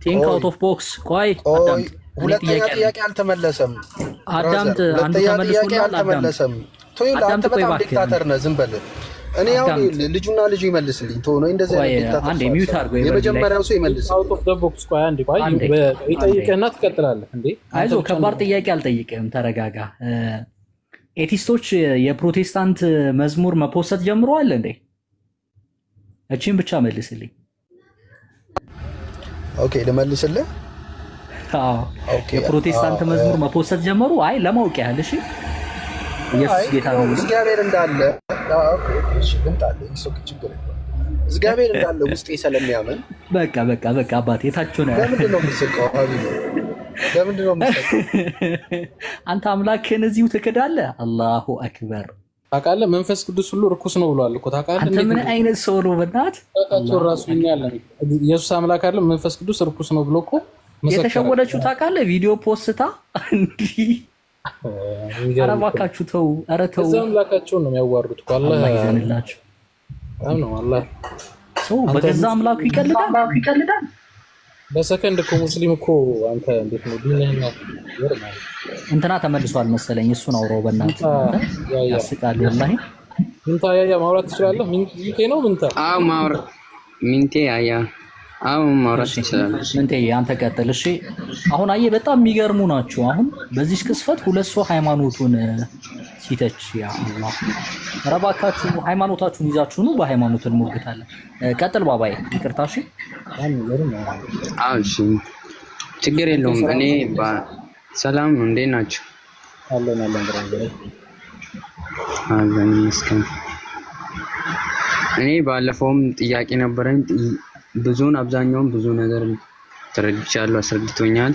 ቲንክ አውት ኦፍ ቦክስ ቆይ ሁለተኛ ጥያቄ አልተመለሰም። አዳምጥ አንድ ተመልሶልሃል። አልተመለሰም። ቶይላ አንተ በጣም ዲክታተር ነህ። ዝም በል። እኔ ያው ልጁና ልጁ ይመልስልኝ ቶ ነው እንደዚህ አይነት ዲክታተር አንዴ ሚውት አድርገው የመጀመሪያው ሰው ይመልስ። አውት ኦፍ ዘ ቦክስ ቆይ አንዴ ቆይ ይጠይቅህና ትቀጥላለህ እንዴ? አይዞህ ከባድ ጥያቄ አልጠይቅህም ተረጋጋ። ኤቲስቶች የፕሮቴስታንት መዝሙር መፖሰት ጀምረዋል እንዴ? እቺን ብቻ መልስልኝ። ኦኬ ልመልስልህ። ኦኬ የፕሮቴስታንት መዝሙር መፖሰት ጀመሩ? አይ ለማወቅ ያህል እሺ። ኢየሱስ ጌታ ነው። እግዚአብሔር እንዳለ ኦኬ እሺ እንታለ ይሶክ ችግር የለም። እግዚአብሔር እንዳለ ውስጤ ስለሚያምን በቃ አባቴ ታችሁ ነው። ለምንድን ነው የምትስቀው? አብይ ለምንድን ነው የምትስቀው? አንተ አምላክህን እዚሁ ትክዳለህ። አላሁ አክበር። ታውቃለህ መንፈስ ቅዱስ ሁሉ ርኩስ ነው ብሏል እኮ ታውቃለህ። አንተ ምን አይነት ሰው ነው በእናትህ? ታውቃለህ ራሱ ያለ ኢየሱስ አምላክ አይደለም መንፈስ ቅዱስ ርኩስ ነው ብሎ እኮ የተሸወደችው ታውቃለህ። ቪዲዮ ፖስታ እንዲ ኧረ እባካችሁ ተው። ኧረ ተው። እዛው አምላካቸውን ነው የሚያዋርዱት እኮ አላህ ይዘንላችሁ። ነው አላህ ሰው በገዛ አምላኩ ይቀልዳል። በሰከንድ እኮ ሙስሊም እኮ አንተ እንዴት ነው ዲንህና ይርማል እንትና ተመልሷል መሰለኝ። እሱን አውራው በእናትህ ያስቃል ወላሂ። ምንታ ያያ ማውራት ትችላለህ? ሚንቴ ነው ምንታ? አዎ ማውራት ሚንቴ ያያ አዎ ማውራት ትችላለህ። ምንቴ አንተ ቀጥል እሺ። አሁን አየህ በጣም የሚገርሙ ናቸው። አሁን በዚህ ቅስፈት ሁለት ሰው ሃይማኖቱን ሲተች ያ አላህ ኧረ እባካችሁ ሃይማኖታችሁን ይዛችሁ ነው በሃይማኖት እንሞግታለን። ቀጥል ባባዬ ይቅርታ እሺ። አዎ እሺ ችግር የለውም። እኔ ሰላም ነው። እንዴት ናችሁ? አለን ብራዘር አለን መስከን። እኔ ባለፈውም ጥያቄ ነበረኝ። አብዛኛውን ብዙ ነገር ተረድቻለሁ፣ አስረድቶኛል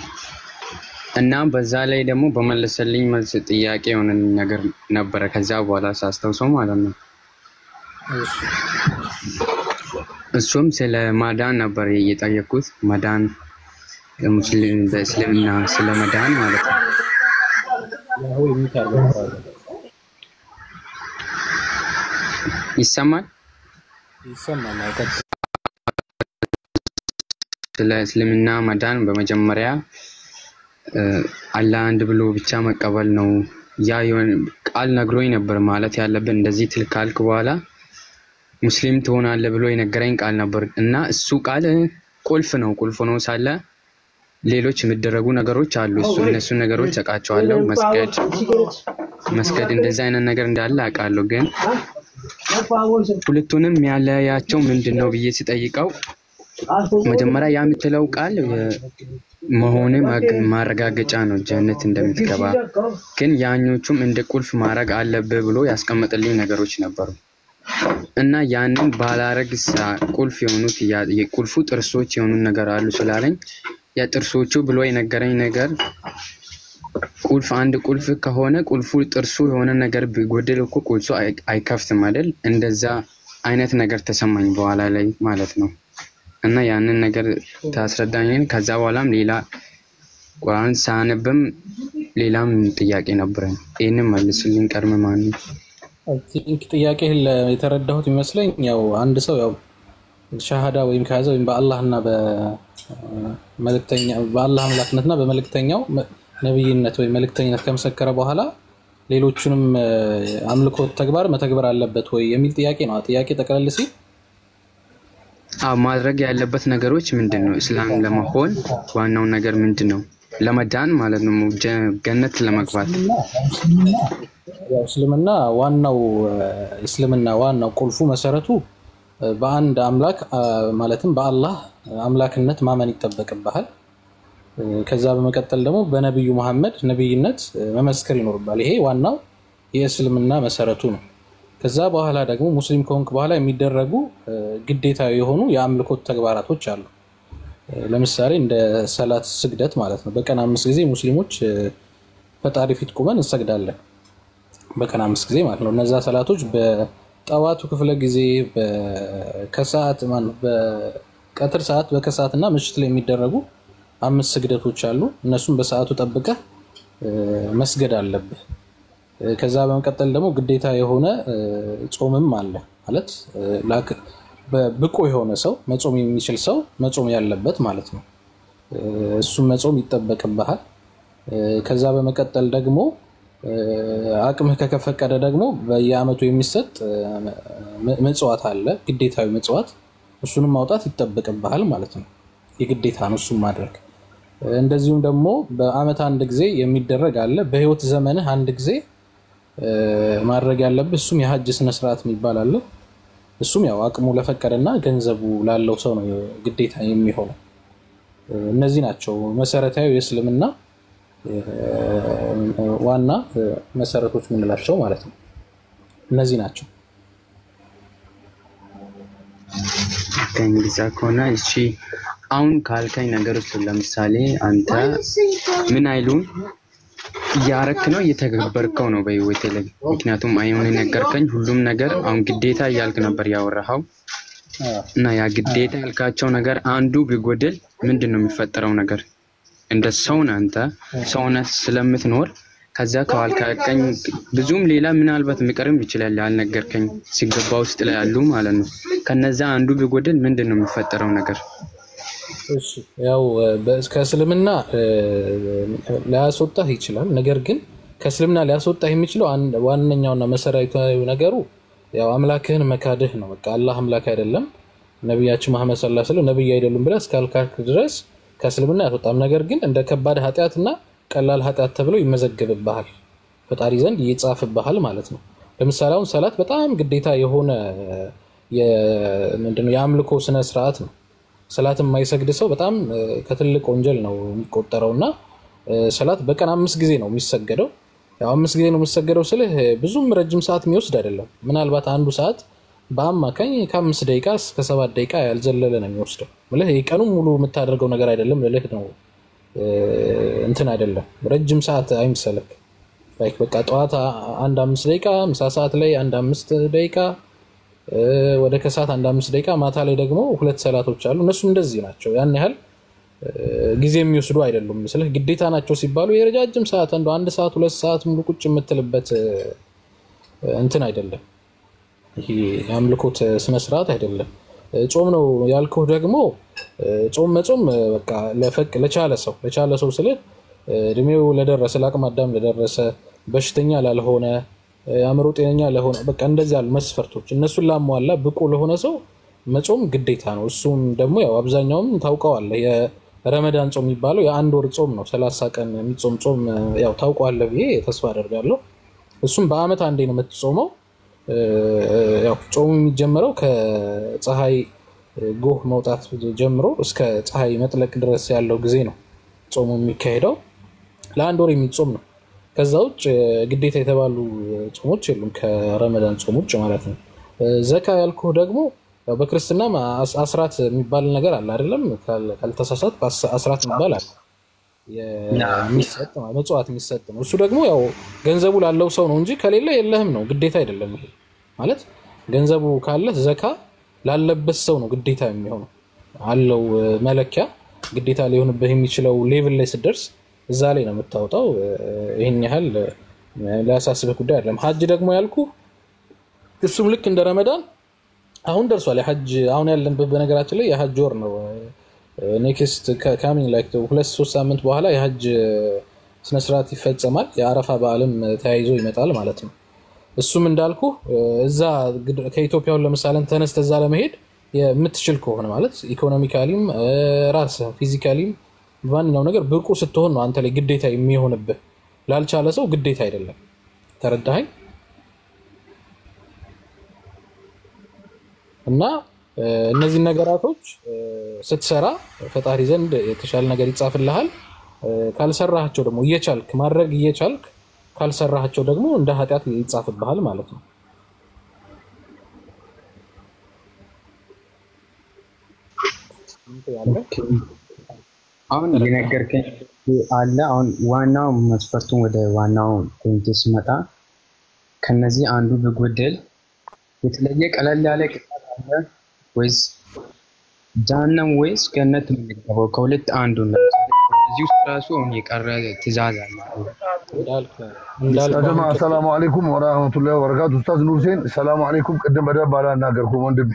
እና በዛ ላይ ደግሞ በመለሰልኝ መልስ ጥያቄ የሆነ ነገር ነበረ ከዛ በኋላ ሳስታውሰው ማለት ነው። እሱም ስለ ማዳን ነበር እየጠየኩት። ማዳን ሙስሊም በእስልምና ስለ መዳን ማለት ነው። ይሰማል? ስለ እስልምና መዳን በመጀመሪያ አላህ አንድ ብሎ ብቻ መቀበል ነው። ያ የሆነ ቃል ነግሮኝ ነበር ማለት ያለብን እንደዚህ ትልካልክ በኋላ ሙስሊም ትሆናለህ ብሎ የነገረኝ ቃል ነበር እና እሱ ቃል ቁልፍ ነው ሳለ ሌሎች የሚደረጉ ነገሮች አሉ። እነሱ ነገሮች አውቃቸዋለሁ። መስገድ እንደዚህ አይነት ነገር እንዳለ አውቃለሁ። ግን ሁለቱንም ያለያቸው ምንድነው ብዬ ሲጠይቀው መጀመሪያ ያ የምትለው ቃል መሆን ማረጋገጫ ነው ጀነት እንደምትገባ። ግን ያኞቹም እንደ ቁልፍ ማድረግ አለብህ ብሎ ያስቀመጠልኝ ነገሮች ነበሩ እና ያንን ባላረግ ቁልፍ የሆኑት የቁልፉ ጥርሶች የሆኑ ነገር አሉ ስላለኝ ያ ጥርሶቹ ብሎ የነገረኝ ነገር ቁልፍ አንድ ቁልፍ ከሆነ ቁልፉ ጥርሱ የሆነ ነገር ቢጎድል እኮ ቁልፉ አይከፍትም አይደል? እንደዛ አይነት ነገር ተሰማኝ በኋላ ላይ ማለት ነው። እና ያንን ነገር ታስረዳኝ። ከዛ በኋላም ሌላ ቁርአን ሳነብም ሌላም ጥያቄ ነበረኝ። ይሄንን መልስልኝ ቀድመ ማን ነው? ጥያቄ የተረዳሁት ይመስለኝ ያው አንድ ሰው ያው ሻሃዳ ወይም ከያዘ ወይም በአላህና በመልእክተኛ በአላህ አምላክነትና በመልእክተኛው ነብይነት ወይ መልእክተኝነት ከመሰከረ በኋላ ሌሎችንም አምልኮት ተግባር መተግበር አለበት ወይ የሚል ጥያቄ ነው። ጥያቄ ጠቅለል ሲል ማድረግ ያለበት ነገሮች ምንድነው? እስላም ለመሆን ዋናው ነገር ምንድነው? ለመዳን ማለት ነው ገነት ለመግባት። እስልምና ዋናው ቁልፉ መሰረቱ በአንድ አምላክ ማለትም በአላህ አምላክነት ማመን ይጠበቅብሃል። ከዛ በመቀጠል ደግሞ በነብዩ መሐመድ ነብይነት መመስከር ይኖርባል። ይሄ ዋናው የእስልምና መሰረቱ ነው። ከዛ በኋላ ደግሞ ሙስሊም ከሆንክ በኋላ የሚደረጉ ግዴታ የሆኑ የአምልኮት ተግባራቶች አሉ። ለምሳሌ እንደ ሰላት ስግደት ማለት ነው። በቀን 5 ጊዜ ሙስሊሞች ፈጣሪ ፊት ቆመን እንሰግዳለን። በቀን 5 ጊዜ ማለት ነው። እነዛ ሰላቶች በጠዋቱ ክፍለ ጊዜ በከሰዓት በቀትር ሰዓት በከሰዓትና ምሽት ላይ የሚደረጉ 5 ስግደቶች አሉ። እነሱም በሰዓቱ ጠብቀህ መስገድ አለብህ። ከዛ በመቀጠል ደግሞ ግዴታ የሆነ ጾምም አለ ማለት በብቁ የሆነ ሰው መጾም የሚችል ሰው መጾም ያለበት ማለት ነው። እሱም መጾም ይጠበቅብሃል። ከዛ በመቀጠል ደግሞ አቅምህ ከፈቀደ ደግሞ በየአመቱ የሚሰጥ መጽዋት አለ፣ ግዴታዊ መጽዋት። እሱንም ማውጣት ይጠበቅብሃል ማለት ነው። የግዴታ ነው እሱን ማድረግ። እንደዚሁም ደግሞ በአመት አንድ ጊዜ የሚደረግ አለ፣ በህይወት ዘመንህ አንድ ጊዜ ማድረግ ያለብህ እሱም የሐጅ ስነ ስርዓት የሚባል አለ። እሱም ያው አቅሙ ለፈቀደና ገንዘቡ ላለው ሰው ነው ግዴታ የሚሆነው። እነዚህ ናቸው መሰረታዊ የእስልምና ዋና መሰረቶች ምንላቸው ማለት ነው። እነዚህ ናቸው። ከእንግዲህ ከሆነ እሺ አሁን ካልከኝ ነገሮች ለምሳሌ አንተ ምን አይሉን ያረክ ነው እየተገበርከው ነው በህይወት ላይ? ምክንያቱም አይሆን ነገርከኝ ሁሉም ነገር አሁን ግዴታ እያልክ ነበር ያወራኸው እና ያ ግዴታ ያልካቸው ነገር አንዱ ቢጎድል ምንድነው የሚፈጠረው ነገር? እንደ ሰውን አንተ ሰውነ ስለምትኖር ከዛ ከዋልካቀኝ ብዙም ሌላ ምናልባት የሚቀርም ይችላል ያልነገርከኝ ሲገባ ውስጥ ላይ ያሉ ማለት ነው። ከነዛ አንዱ ቢጎድል ምንድነው የሚፈጠረው ነገር? እሺ ያው ከእስልምና ሊያስወጣህ ይችላል። ነገር ግን ከእስልምና ሊያስወጣህ የሚችለው ዋነኛውና መሰረታዊ ነገሩ ያው አምላክህን መካድህ ነው። በቃ አላህ አምላክ አይደለም፣ ነብያችን መሐመድ ሰለላሁ ዐለይሂ ወሰለም ነብይ አይደሉም ብለህ እስካልካልክ ድረስ ከእስልምና ያስወጣም። ነገር ግን እንደ ከባድ ኃጢአትና ቀላል ኃጢአት ተብሎ ይመዘገብብሃል፣ ፈጣሪ ዘንድ ይጻፍብሃል ማለት ነው። ለምሳሌ አሁን ሰላት በጣም ግዴታ የሆነ ምንድነው የአምልኮ ስነ ስርዓት ነው። ሰላት የማይሰግድ ሰው በጣም ከትልቅ ወንጀል ነው የሚቆጠረውና ሰላት በቀን 5 ጊዜ ነው የሚሰገደው። ያው 5 ጊዜ ነው የሚሰገደው ስልህ ብዙም ረጅም ሰዓት የሚወስድ አይደለም። ምናልባት አንዱ ሰዓት በአማካኝ ከ5 ደቂቃ እስከ 7 ደቂቃ ያልዘለለ ነው የሚወስደው። ማለት የቀኑን ሙሉ የምታደርገው ነገር አይደለም ልልህ ነው። እንትን አይደለም ረጅም ሰዓት አይምሰልክ። ላይክ በቃ ጠዋት 5 ደቂቃ፣ ምሳ ሰዓት ላይ 5 ደቂቃ፣ ወደ ከሰዓት 5 ደቂቃ፣ ማታ ላይ ደግሞ 2 ሰላቶች አሉ። እነሱ እንደዚህ ናቸው። ያን ያህል ጊዜ የሚወስዱ አይደሉም። ስለዚህ ግዴታ ናቸው ሲባሉ የረጃጅም ሰዓት እንደው 1 ሰዓት 2 ሰዓት ሙሉ ቁጭ የምትልበት እንትን አይደለም። ይሄ የአምልኮት ስነ ስርዓት አይደለም። ጾም ነው ያልኩህ ደግሞ ጾም መጾም በቃ ለቻለ ሰው ስለ እድሜው ለደረሰ ለአቅመ አዳም ለደረሰ በሽተኛ ላልሆነ አእምሮ ጤነኛ ለሆነ በቃ እንደዚህ ያሉ መስፈርቶች እነሱን ላሟላ ብቁ ለሆነ ሰው መጾም ግዴታ ነው። እሱም ደግሞ ያው አብዛኛውም ታውቀዋለህ የረመዳን ጾም የሚባለው የአንድ ወር ጾም ነው። 30 ቀን የሚጾም ጾም ያው ታውቀዋለህ ብዬ ተስፋ አደርጋለሁ። እሱም በአመት አንዴ ነው የምትጾመው። ያው ጾሙ የሚጀምረው ከፀሐይ ጎህ መውጣት ጀምሮ እስከ ፀሐይ መጥለቅ ድረስ ያለው ጊዜ ነው ጾሙ የሚካሄደው ለአንድ ወር የሚጾም ነው። ከዛ ውጭ ግዴታ የተባሉ ጾሞች የሉም ከረመዳን ጾም ውጭ ማለት ነው። ዘካ ያልኩህ ደግሞ ያው በክርስትና አስራት የሚባል ነገር አለ አይደለም? ካልተሳሳት አስራት የሚባል አለ የሚሰጥ መጽዋት የሚሰጥ ነው። እሱ ደግሞ ያው ገንዘቡ ላለው ሰው ነው እንጂ ከሌለ የለህም ነው፣ ግዴታ አይደለም። ይሄ ማለት ገንዘቡ ካለ ዘካ ላለበት ሰው ነው ግዴታ የሚሆነው። አለው መለኪያ ግዴታ ሊሆንብህ የሚችለው ሌቭል ላይ ስትደርስ እዛ ላይ ነው የምታወጣው። ይሄን ያህል ሊያሳስብህ ጉዳይ አይደለም። ሐጅ ደግሞ ያልኩ እሱም ልክ እንደ ረመዳን አሁን ደርሷል። የሐጅ አሁን ያለንበት በነገራችን ላይ የሐጅ ወር ነው። ኔክስት ካሚንግ ላይክ 2-3 ሳምንት በኋላ የሐጅ ስነ ስርዓት ይፈጸማል። የአረፋ በዓልም ተያይዞ ይመጣል ማለት ነው። እሱም እንዳልኩ እዛ ከኢትዮጵያው ለምሳሌ ተነስተህ እዛ ለመሄድ የምትችል ከሆነ ማለት ኢኮኖሚካሊም ራስህ ፊዚካሊም በማንኛውም ነገር ብቁ ስትሆን ነው አንተ ላይ ግዴታ የሚሆንብህ። ላልቻለ ሰው ግዴታ አይደለም። ተረዳኸኝ? እና እነዚህ ነገራቶች ስትሰራ ፈጣሪ ዘንድ የተሻለ ነገር ይጻፍልሃል። ካልሰራሃቸው ደግሞ እየቻልክ ማድረግ እየቻልክ ካልሰራሃቸው ደግሞ እንደ ኃጢያት ይጻፍብሃል ማለት ነው። አሁን የነገርከኝ አለ። አሁን ዋናው መስፈርቱን ወደ ዋናው ፖይንት ስመጣ ከነዚህ አንዱ ቢጎደል የተለየ ቀለል ያለ ቅጣት አለ ወይስ ጀሃነም ወይስ ገነት የምንገባው? ከሁለት አንዱ ነው። እዚህ ውስጥ ራሱ አሁን የቀረ ትእዛዝ አለ። ሰላም አለይኩም ወራህመቱላሂ ወበረካቱ። ኡስታዝ ኑር ሁሴን ሰላም አለይኩም። ቅድም በደንብ አላናገርኩም ወንድሜ።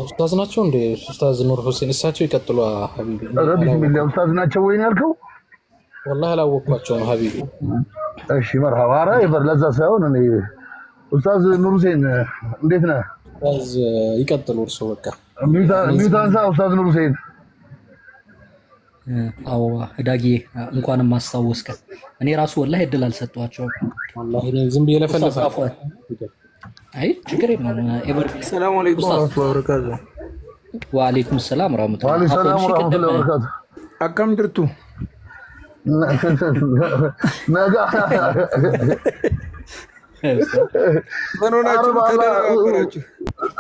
ኡስታዝ ናቸው እንዴ? ኡስታዝ ኑር ሁሴን እሳቸው ይቀጥሉ ሀቢቢ። ቢስሚላህ ኡስታዝ ናቸው ወይ ነው ያልከው? والله አላወቅኳቸውም ሀቢቢ። እሺ መርሃባ። ኧረ ይበር ለዛ ሳይሆን እኔ ኡስታዝ ኑር ሁሴን እንዴት ነህ? ኡስታዝ ይቀጥሉ እርሱ በቃ ሚውታንሳ ኡስታዝ ኑር ሁሴን። አዎ ዳጊ እንኳንም ማስታወስከ። እኔ ራሱ ወላሂ እድል አልሰጧቸውም። والله ዝም ብዬ ለፈለፈ አይ ችግር የለም። ሰላም አለይኩም ወበረካቱ። ወአለይኩም ሰላም ወራህመቱላሂ ወበረካቱ። አካም ድርቱ ነገ ምን ሆናችሁ ተደራራችሁ?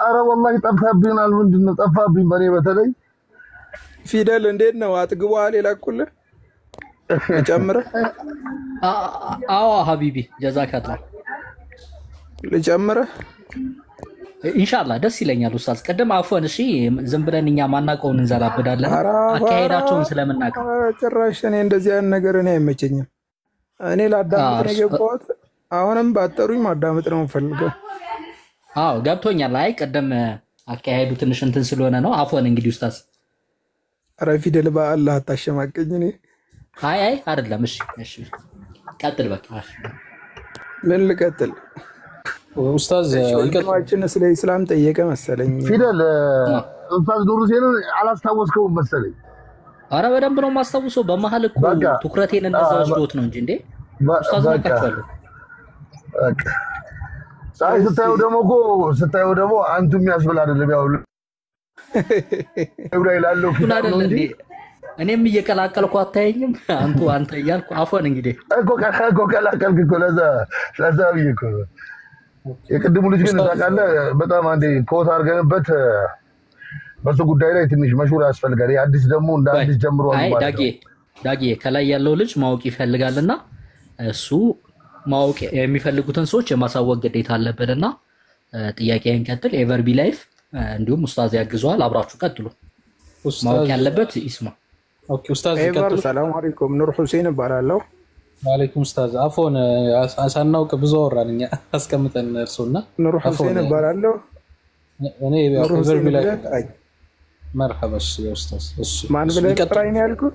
ኧረ ወላሂ ጠፋብኛል። ምንድነው ጠፋብኝ? በኔ በተለይ ፊደል እንዴት ነው አጥግቧል? የላኩልህ ልጨምርህ? አዎ ሀቢቢ ጀዛካላህ። ልጨምርህ ኢንሻአላህ ደስ ይለኛል ኡስታዝ። ቀደም አፎን እሺ፣ ዝም ብለን እኛ ማናቀውን እንዘላበዳለን አካሄዳቸውን ስለምናቀ። ጭራሽ እኔ እንደዚህ አይነት ነገር እኔ አይመቸኝም። እኔ ላዳምጥ ነው የገባሁት። አሁንም ባጠሩኝ ማዳመጥ ነው የምፈልገው። አዎ ገብቶኛል። አይ ቀደም አካሄዱ ትንሽ እንትን ስለሆነ ነው። አፎን እንግዲህ ኡስታዝ። ኧረ ፊደል በአላህ አታሸማቀኝ። እኔ አይ አይደለም። እሺ ቀጥል በቃ። ምን ልቀጥል? ኡስታዝ ወንድማችን ስለ ኢስላም ጠየቀ መሰለኝ። ፊደል ኡስታዝ ኑር ሁሴን አላስታወስከውም መሰለኝ። ኧረ በደንብ ነው የማስታውሰው። በመሀል እኮ ትኩረቴን እንደዛ ወስዶት ነው እንጂ እንዴ ኡስታዝ ነካቻለሁ። በቃ ሳይ ስታየው ደግሞ አንቱ የሚያስብል አይደለም። ያው እብራይ ላለው ፊደል ነው እንጂ እኔም እየቀላቀልኩ አታየኝም። አንተ እያልኩ አፎን እንግዲህ እኮ ቀላቀልክ እኮ ለዛ ብዬ እኮ የቅድሙ ልጅ ግን ታውቃለህ በጣም አንዴ ኮት አድርገንበት በሱ ጉዳይ ላይ ትንሽ መሹር ያስፈልጋል። አዲስ ደግሞ እንደ አዲስ ጀምሮ ዳጊ ከላይ ያለው ልጅ ማወቅ ይፈልጋልና እሱ ማወቅ የሚፈልጉትን ሰዎች የማሳወቅ ግዴታ አለበትና ጥያቄን ቀጥል። ኤቨርቢ ላይፍ እንዲሁም ኡስታዝ ያግዟል። አብራችሁ ቀጥሉ። ማወቅ ያለበት ይስማ። ኦኬ ኡስታዝ ይቀጥሉ። ሰላም አለይኩም ኑር ሁሴን እባላለሁ። ወአለይኩም ኡስታዝ። አፎን ሳናውቅ ብዙ አወራን እኛ አስቀምጠን እርሱና ኑር ሁሴን እባላለሁ። እኔ ኤቨርቢ ላይፍ መርሐባሽ ያ ኡስታዝ። እሺ ማን ብለህ ጥራኝ ነው ያልኩህ?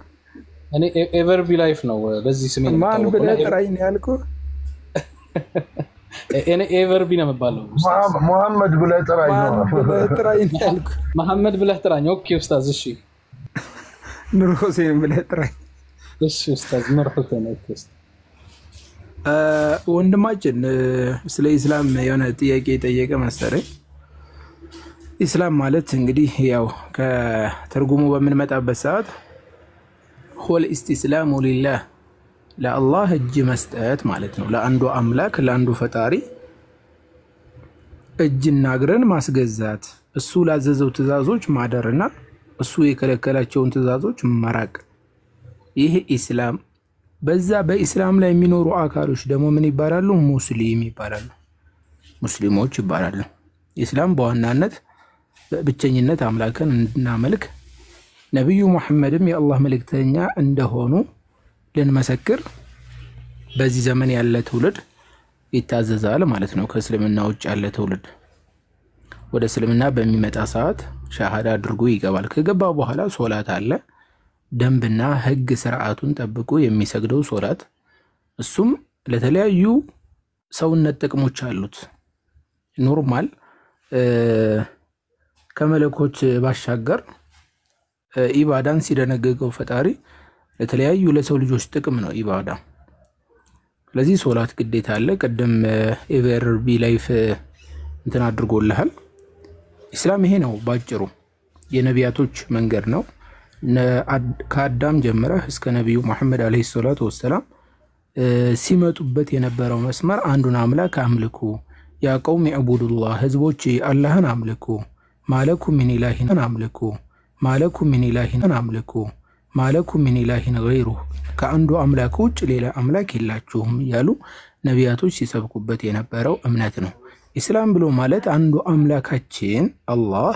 እኔ ኤቨርቢ ላይፍ ነው በዚህ ስሜ ነው። ማን ብለህ ጥራኝ ነው ያልኩህ? እኔ ኤቨርቢ ነው የምባለው። መሐመድ ብለህ ጥራኝ ነው ያልኩህ። መሐመድ ብለህ ጥራኝ። ኦኬ ኡስታዝ። እሺ ኑር ሁሴን ብለህ ጥራኝ። እሺ ኡስታዝ ኑር ሁሴን። ኦኬ ወንድማችን ስለ ኢስላም የሆነ ጥያቄ ጠየቀ መሰለኝ። ኢስላም ማለት እንግዲህ ያው ከትርጉሙ በምንመጣበት ሰዓት ሁወል ኢስቲስላሙ ሊላህ ለአላህ እጅ መስጠት ማለት ነው። ለአንዱ አምላክ ለአንዱ ፈጣሪ እጅና እግርን ማስገዛት፣ እሱ ላዘዘው ትእዛዞች ማደርና እሱ የከለከላቸውን ትእዛዞች መራቅ። ይህ ኢስላም። በዛ በኢስላም ላይ የሚኖሩ አካሎች ደግሞ ምን ይባላሉ? ሙስሊም ይባላሉ፣ ሙስሊሞች ይባላሉ። ኢስላም በዋናነት በብቸኝነት አምላክን እንድናመልክ ነቢዩ ሙሐመድም የአላህ መልእክተኛ እንደሆኑ ልንመሰክር በዚህ ዘመን ያለ ትውልድ ይታዘዛል ማለት ነው። ከእስልምና ውጭ ያለ ትውልድ ወደ እስልምና በሚመጣ ሰዓት ሻሃዳ አድርጎ ይገባል። ከገባ በኋላ ሶላት አለ፣ ደንብና ህግ ስርዓቱን ጠብቆ የሚሰግደው ሶላት። እሱም ለተለያዩ ሰውነት ጥቅሞች አሉት። ኖርማል ከመለኮት ባሻገር ኢባዳን ሲደነገገው ፈጣሪ ለተለያዩ ለሰው ልጆች ጥቅም ነው ኢባዳ። ስለዚህ ሶላት ግዴታ አለ። ቀደም ኤቨርቢ ላይፍ እንትን አድርጎልሃል። ኢስላም ይሄ ነው ባጭሩ። የነቢያቶች መንገድ ነው። ከአዳም ጀምረህ እስከ ነቢዩ መሐመድ አለይሂ ሰላቱ ወሰላም ሲመጡበት የነበረው መስመር አንዱን አምላክ አምልኩ፣ ያ ቀውም ይዕቡዱላህ፣ ህዝቦች አላህን አምልኩ፣ ማለኩም ሚን ኢላሂን አምልኩ፣ ማለኩም ሚን ኢላሂን አምልኩ፣ ማለኩም ሚን ኢላሂን ገይሩህ፣ ከአንዱ አምላክ ውጭ ሌላ አምላክ የላችሁም እያሉ ነቢያቶች ሲሰብኩበት የነበረው እምነት ነው። ኢስላም ብሎ ማለት አንዱ አምላካችን አላህ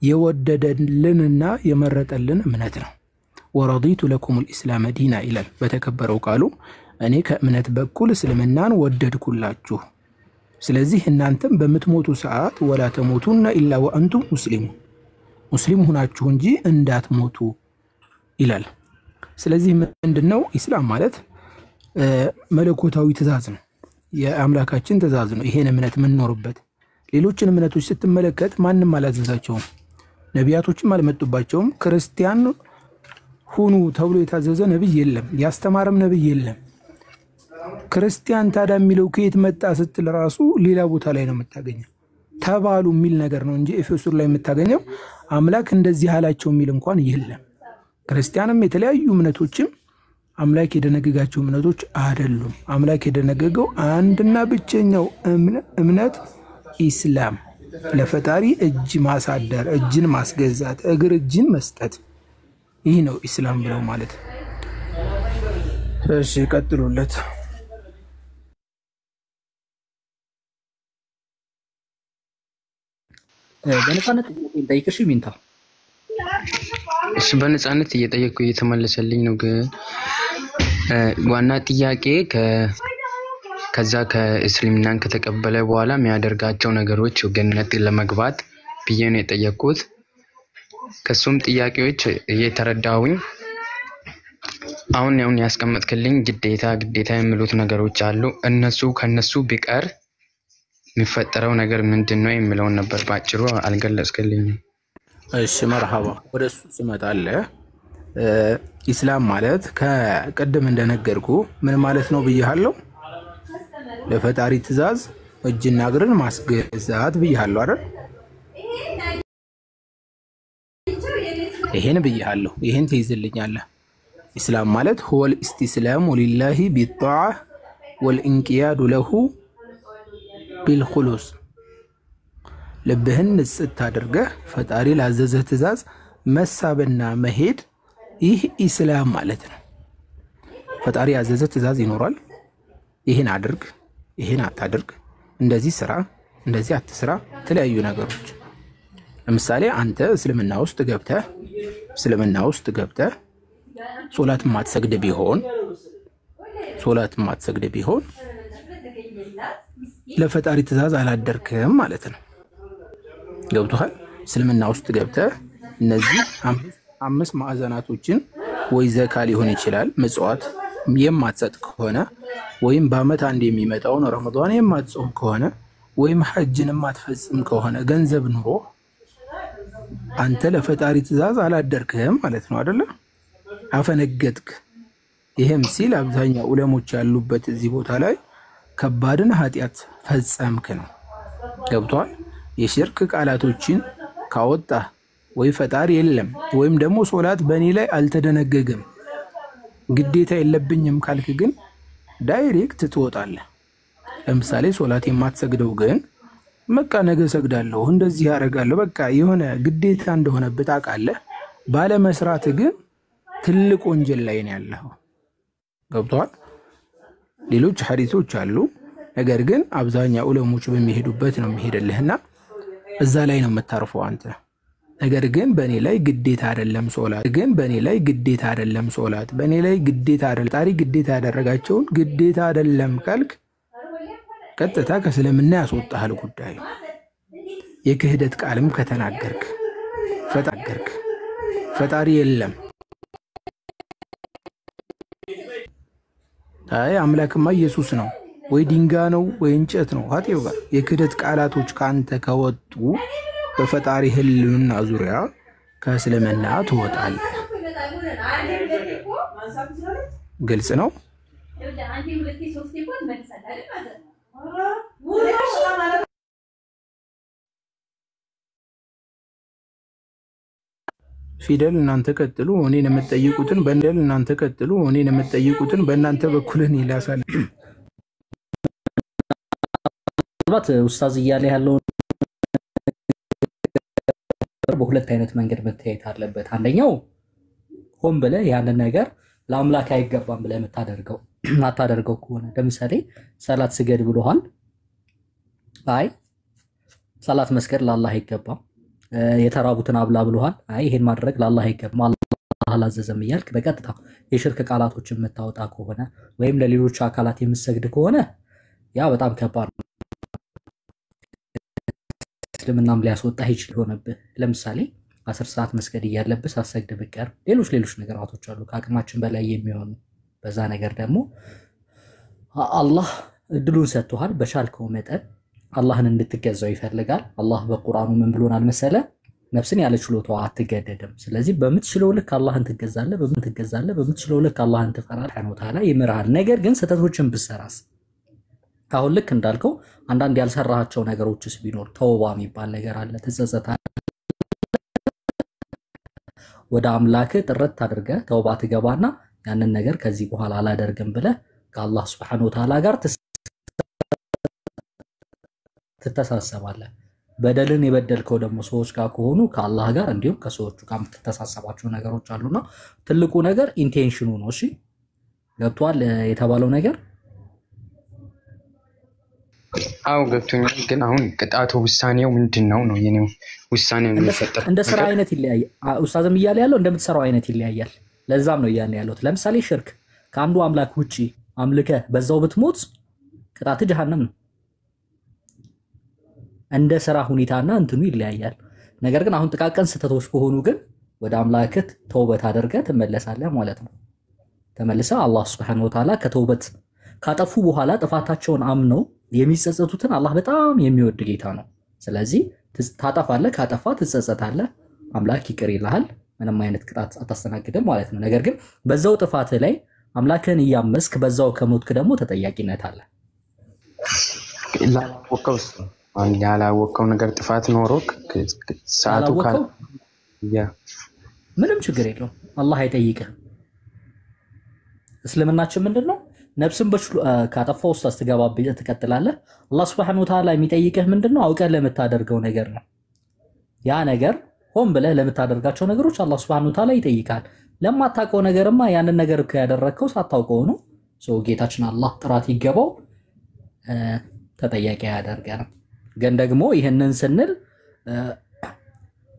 የወደደልንና የመረጠልን እምነት ነው። ወረዲቱ ለኩም ልኢስላም ዲና ይላል በተከበረው ቃሉ፣ እኔ ከእምነት በኩል እስልምናን ወደድኩላችሁ። ስለዚህ እናንተም በምትሞቱ ሰዓት ወላ ተሞቱና ኢላ ወአንቱም ሙስሊም ሁናችሁ እንጂ እንዳትሞቱ ይላል። ስለዚህ ምንድነው ኢስላም ማለት? መለኮታዊ ትእዛዝ ነው፣ የአምላካችን ትእዛዝ ነው። ይሄን እምነት የምንኖርበት። ሌሎችን እምነቶች ስትመለከት ማንም አላዘዛቸውም፣ ነቢያቶችም አልመጡባቸውም። ክርስቲያን ሁኑ ተብሎ የታዘዘ ነብይ የለም፣ ያስተማረም ነብይ የለም። ክርስቲያን ታዲያ የሚለው ከየት መጣ ስትል ራሱ ሌላ ቦታ ላይ ነው የምታገኘው። ተባሉ የሚል ነገር ነው እንጂ ኤፌሶን ላይ የምታገኘው አምላክ እንደዚህ አላቸው የሚል እንኳን የለም። ክርስቲያንም የተለያዩ እምነቶችም አምላክ የደነገጋቸው እምነቶች አይደሉም። አምላክ የደነገገው አንድና ብቸኛው እምነት ኢስላም፣ ለፈጣሪ እጅ ማሳደር፣ እጅን ማስገዛት፣ እግር እጅን መስጠት፣ ይህ ነው ኢስላም ብለው ማለት። እሺ ቀጥሉለት። በነፃነት ጠይቅሽ ሚንታ እሱ በነፃነት እየጠየቅኩ እየተመለሰልኝ ነው። ግን ዋና ጥያቄ ከዛ ከእስልምናን ከተቀበለ በኋላ የሚያደርጋቸው ነገሮች ገነት ለመግባት ብዬ ነው የጠየቅኩት። ከሱም ጥያቄዎች እየተረዳሁኝ አሁን ያስቀመጥክልኝ ግዴታ የሚሉት ነገሮች አሉ። ከነሱ ቢቀር የሚፈጠረው ነገር ምንድነው የሚለውን ነበር ባጭሩ አልገለጽክልኝም። እሺ መርሐባ፣ ወደሱ ስመጣለህ። ኢስላም ማለት ከቀደም እንደነገርኩ ምን ማለት ነው ብያለሁ? ለፈጣሪ ትእዛዝ እጅና እግርን ማስገዛት ብያለሁ አይደል? ይሄን ብያለሁ፣ ይሄን ትይዝልኛለህ። ኢስላም ማለት ሁወል ኢስቲስላሙ ሊላሂ ቢጣዓ ወልኢንቂያዱ ለሁ ቢልኹሉስ፣ ልብህን ንጽት አድርገህ ፈጣሪ ላዘዘህ ትእዛዝ መሳብና መሄድ፣ ይህ ኢስላም ማለት ነው። ፈጣሪ ያዘዘ ትእዛዝ ይኖራል። ይሄን አድርግ፣ ይሄን አታድርግ፣ እንደዚህ ስራ፣ እንደዚህ አትስራ፣ የተለያዩ ነገሮች። ለምሳሌ አንተ እስልምና ውስጥ ገብተህ ሶላት ማትሰግድ ቢሆን ለፈጣሪ ትእዛዝ አላደርክም ማለት ነው። ገብቶሃል? እስልምና ውስጥ ገብተህ እነዚህ አምስት ማዕዘናቶችን ወይ ዘካ ሊሆን ይችላል ምጽዋት የማትሰጥ ከሆነ ወይም በአመት አንድ የሚመጣውን ረመዳን የማትጾም ከሆነ ወይም ሐጅን የማትፈጽም ከሆነ ገንዘብ ኑሮ አንተ ለፈጣሪ ትእዛዝ አላደርክም ማለት ነው አይደለ? አፈነገጥክ። ይሄም ሲል አብዛኛው ዑለሞች ያሉበት እዚህ ቦታ ላይ ከባድን ኃጢአት ፈጸምክ ነው። ገብቷል? የሽርክ ቃላቶችን ካወጣ ወይ ፈጣሪ የለም ወይም ደግሞ ሶላት በእኔ ላይ አልተደነገገም ግዴታ የለብኝም ካልክ ግን ዳይሬክት ትወጣለህ። ለምሳሌ ሶላት የማትሰግደው ግን በቃ ነገ ሰግዳለሁ እንደዚህ ያደርጋለሁ በቃ የሆነ ግዴታ እንደሆነብህ ታውቃለህ። ባለመስራት ግን ትልቅ ወንጀል ላይ ነው ያለው። ገብቷል? ሌሎች ሐዲሶች አሉ፣ ነገር ግን አብዛኛው ዑለሞች በሚሄዱበት ነው የሚሄድልህና እዛ ላይ ነው የምታርፈው አንተ። ነገር ግን በእኔ ላይ ግዴታ አይደለም ሶላት፣ ግን በእኔ ላይ ግዴታ አይደለም ሶላት፣ በእኔ ላይ ግዴታ አይደለም ጣሪ ግዴታ ያደረጋቸውን ግዴታ አይደለም ካልክ ቀጥታ ከእስልምና ያስወጣሃል ጉዳዩ። የክህደት ቃልም ከተናገርክ ፈጣሪ የለም አይ አምላክማ ኢየሱስ ነው ወይ ድንጋይ ነው ወይ እንጨት ነው ሀጤው ጋር የክህደት ቃላቶች ካንተ ከወጡ በፈጣሪ ህልውና ዙሪያ ከእስልምና ትወጣለህ። ግልጽ ነው። ፊደል እናንተ ቀጥሉ እኔን የምትጠይቁትን በእንደል እናንተ ቀጥሉ እኔን የምትጠይቁትን በእናንተ በኩል እኔ ላሳል። ምናልባት ኡስታዝ እያለ ያለው በሁለት አይነት መንገድ መታየት አለበት። አንደኛው ሆን ብለህ ያንን ነገር ለአምላክ አይገባም ብለህ የምታደርገው ከሆነ ለምሳሌ ሰላት ስገድ ብሎሃል፣ አይ ሰላት መስገድ ለአላህ አይገባም፣ የተራቡትን አብላ ብሎሃል፣ አይ ይሄን ማድረግ ለአላህ አይገባም አላህ አላዘዘም እያልክ በቀጥታ የሽርክ ቃላቶችን የምታወጣ ከሆነ ወይም ለሌሎች አካላት የምትሰግድ ከሆነ ያ በጣም ከባድ ነው። እስልምናም ሊያስወጣህ ይችላል ሆነብህ። ለምሳሌ 10 ሰዓት መስገድ እያለብህ ሳትሰግድ ብትቀር ሌሎች ነገራቶች አሉ ከአቅማችን በላይ የሚሆኑ። በዛ ነገር ደግሞ አላህ እድሉን ሰጥቶሃል። በቻልከው መጠን አላህን እንድትገዛው ይፈልጋል። አላህ በቁርአኑ ምን ብሎናል መሰለ? ነፍስን ያለ ችሎታዋ አትገደድም። ስለዚህ በምትችለው ልክ አላህን ትገዛለህ፣ በምትችለው ልክ አላህን ትፈራለህ። ሱብሃነሁ ወተዓላ ይምርሃል። ነገር ግን ስህተቶችን ብትሰራስ አሁን ልክ እንዳልከው አንዳንድ ያልሰራሃቸው ነገሮችስ ቢኖር ተውባ የሚባል ነገር አለ። ትጸጸታለህ፣ ወደ አምላክ ጥረት አድርገህ ተውባ ትገባና ያንን ነገር ከዚህ በኋላ አላደርግም ብለህ ከአላህ ሱብሃነሁ ወተዓላ ጋር ትተሳሰባለህ። በደልን የበደልከው ደግሞ ሰዎች ጋር ከሆኑ ከአላህ ጋር እንዲሁም ከሰዎቹ ጋር የምትተሳሰባቸው ነገሮች አሉና ትልቁ ነገር ኢንቴንሽኑ ነው። እሺ ገብቷል የተባለው ነገር? አው ገብቶኛል። ግን አሁን ቅጣቱ ውሳኔው ምንድነው ነው? የኔው ውሳኔው የሚፈጠር እንደ ስራ አይነት ይለያያል። ኡስታዝም እያለ ያለው እንደምትሰራው አይነት ይለያያል። ለዛም ነው እያለ ያለው። ለምሳሌ ሽርክ ከአንዱ አምላክ ውጪ አምልከህ በዛው ብትሞት ቅጣት ጀሃነም ነው። እንደ ስራ ሁኔታና እንትኑ ይለያያል። ነገር ግን አሁን ጥቃቅን ስህተቶች ከሆኑ ግን ወደ አምላክህ ተውበት አድርገህ ትመለሳለህ ማለት ነው። ተመልሰህ አላህ ሱብሓነሁ ወተዓላ ከተውበት ካጠፉ በኋላ ጥፋታቸውን አምነው የሚጸጸቱትን አላህ በጣም የሚወድ ጌታ ነው። ስለዚህ ታጠፋለህ፣ ካጠፋ ትጸጸታለህ፣ አምላክ ይቅር ይልሃል፣ ምንም አይነት ቅጣት አታስተናግድም ማለት ነው። ነገር ግን በዛው ጥፋት ላይ አምላክህን እያመስክ በዛው ከሞትክ ደግሞ ተጠያቂነት አለ። ያላወቀው ነገር ጥፋት ኖሮ ሰዓቱ ምንም ችግር የለውም፣ አላህ አይጠይቅህ። እስልምናችን ምንድነው? ነፍስን ካጠፋው ውስጥ አስተጋባብህ ትቀጥላለህ። አላህ ሱብሓነሁ ወተዓላ የሚጠይቅህ ምንድነው? አውቀህ ለምታደርገው ነገር ነው። ያ ነገር ሆን ብለህ ለምታደርጋቸው ነገሮች አላህ ሱብሓነሁ ወተዓላ ይጠይቃል። ለማታውቀው ነገርማ ያንን ነገር ያደረግከው ሳታውቀው ነው። ጌታችን አላህ ጥራት ይገባው ተጠያቂ ያደርገናል። ግን ደግሞ ይህንን ስንል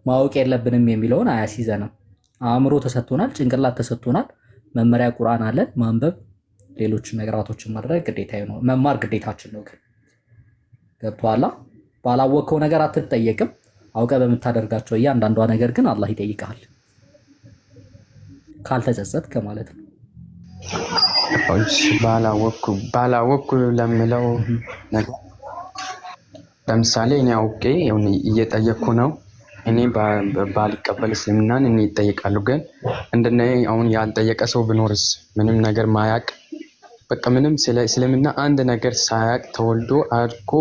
ማወቅ የለብንም የሚለውን አያስይዘንም። አእምሮ ተሰጥቶናል፣ ጭንቅላት ተሰጥቶናል፣ መመሪያ ቁርአን አለን፣ ማንበብ ሌሎች ነገራቶችን ማድረግ ግዴታ ነው። መማር ግዴታችን ነው። ግን ገብቶሃል? ባላወቀው ነገር አትጠየቅም። አውቀህ በምታደርጋቸው እያንዳንዷ ነገር ግን አላህ ይጠይቃል ካልተጸጸትክ ማለት ነው። ባላወቅኩ ለምለው ነገር ለምሳሌ እኔ አውቄ እየጠየቅኩ ነው። እኔ ባልቀበል እስልምናን እኔ ይጠይቃሉ። ግን እንደነ አሁን ያልጠየቀ ሰው ብኖርስ ምንም ነገር ማያቅ በቃ ምንም ስለ እስልምና አንድ ነገር ሳያቅ ተወልዶ አድጎ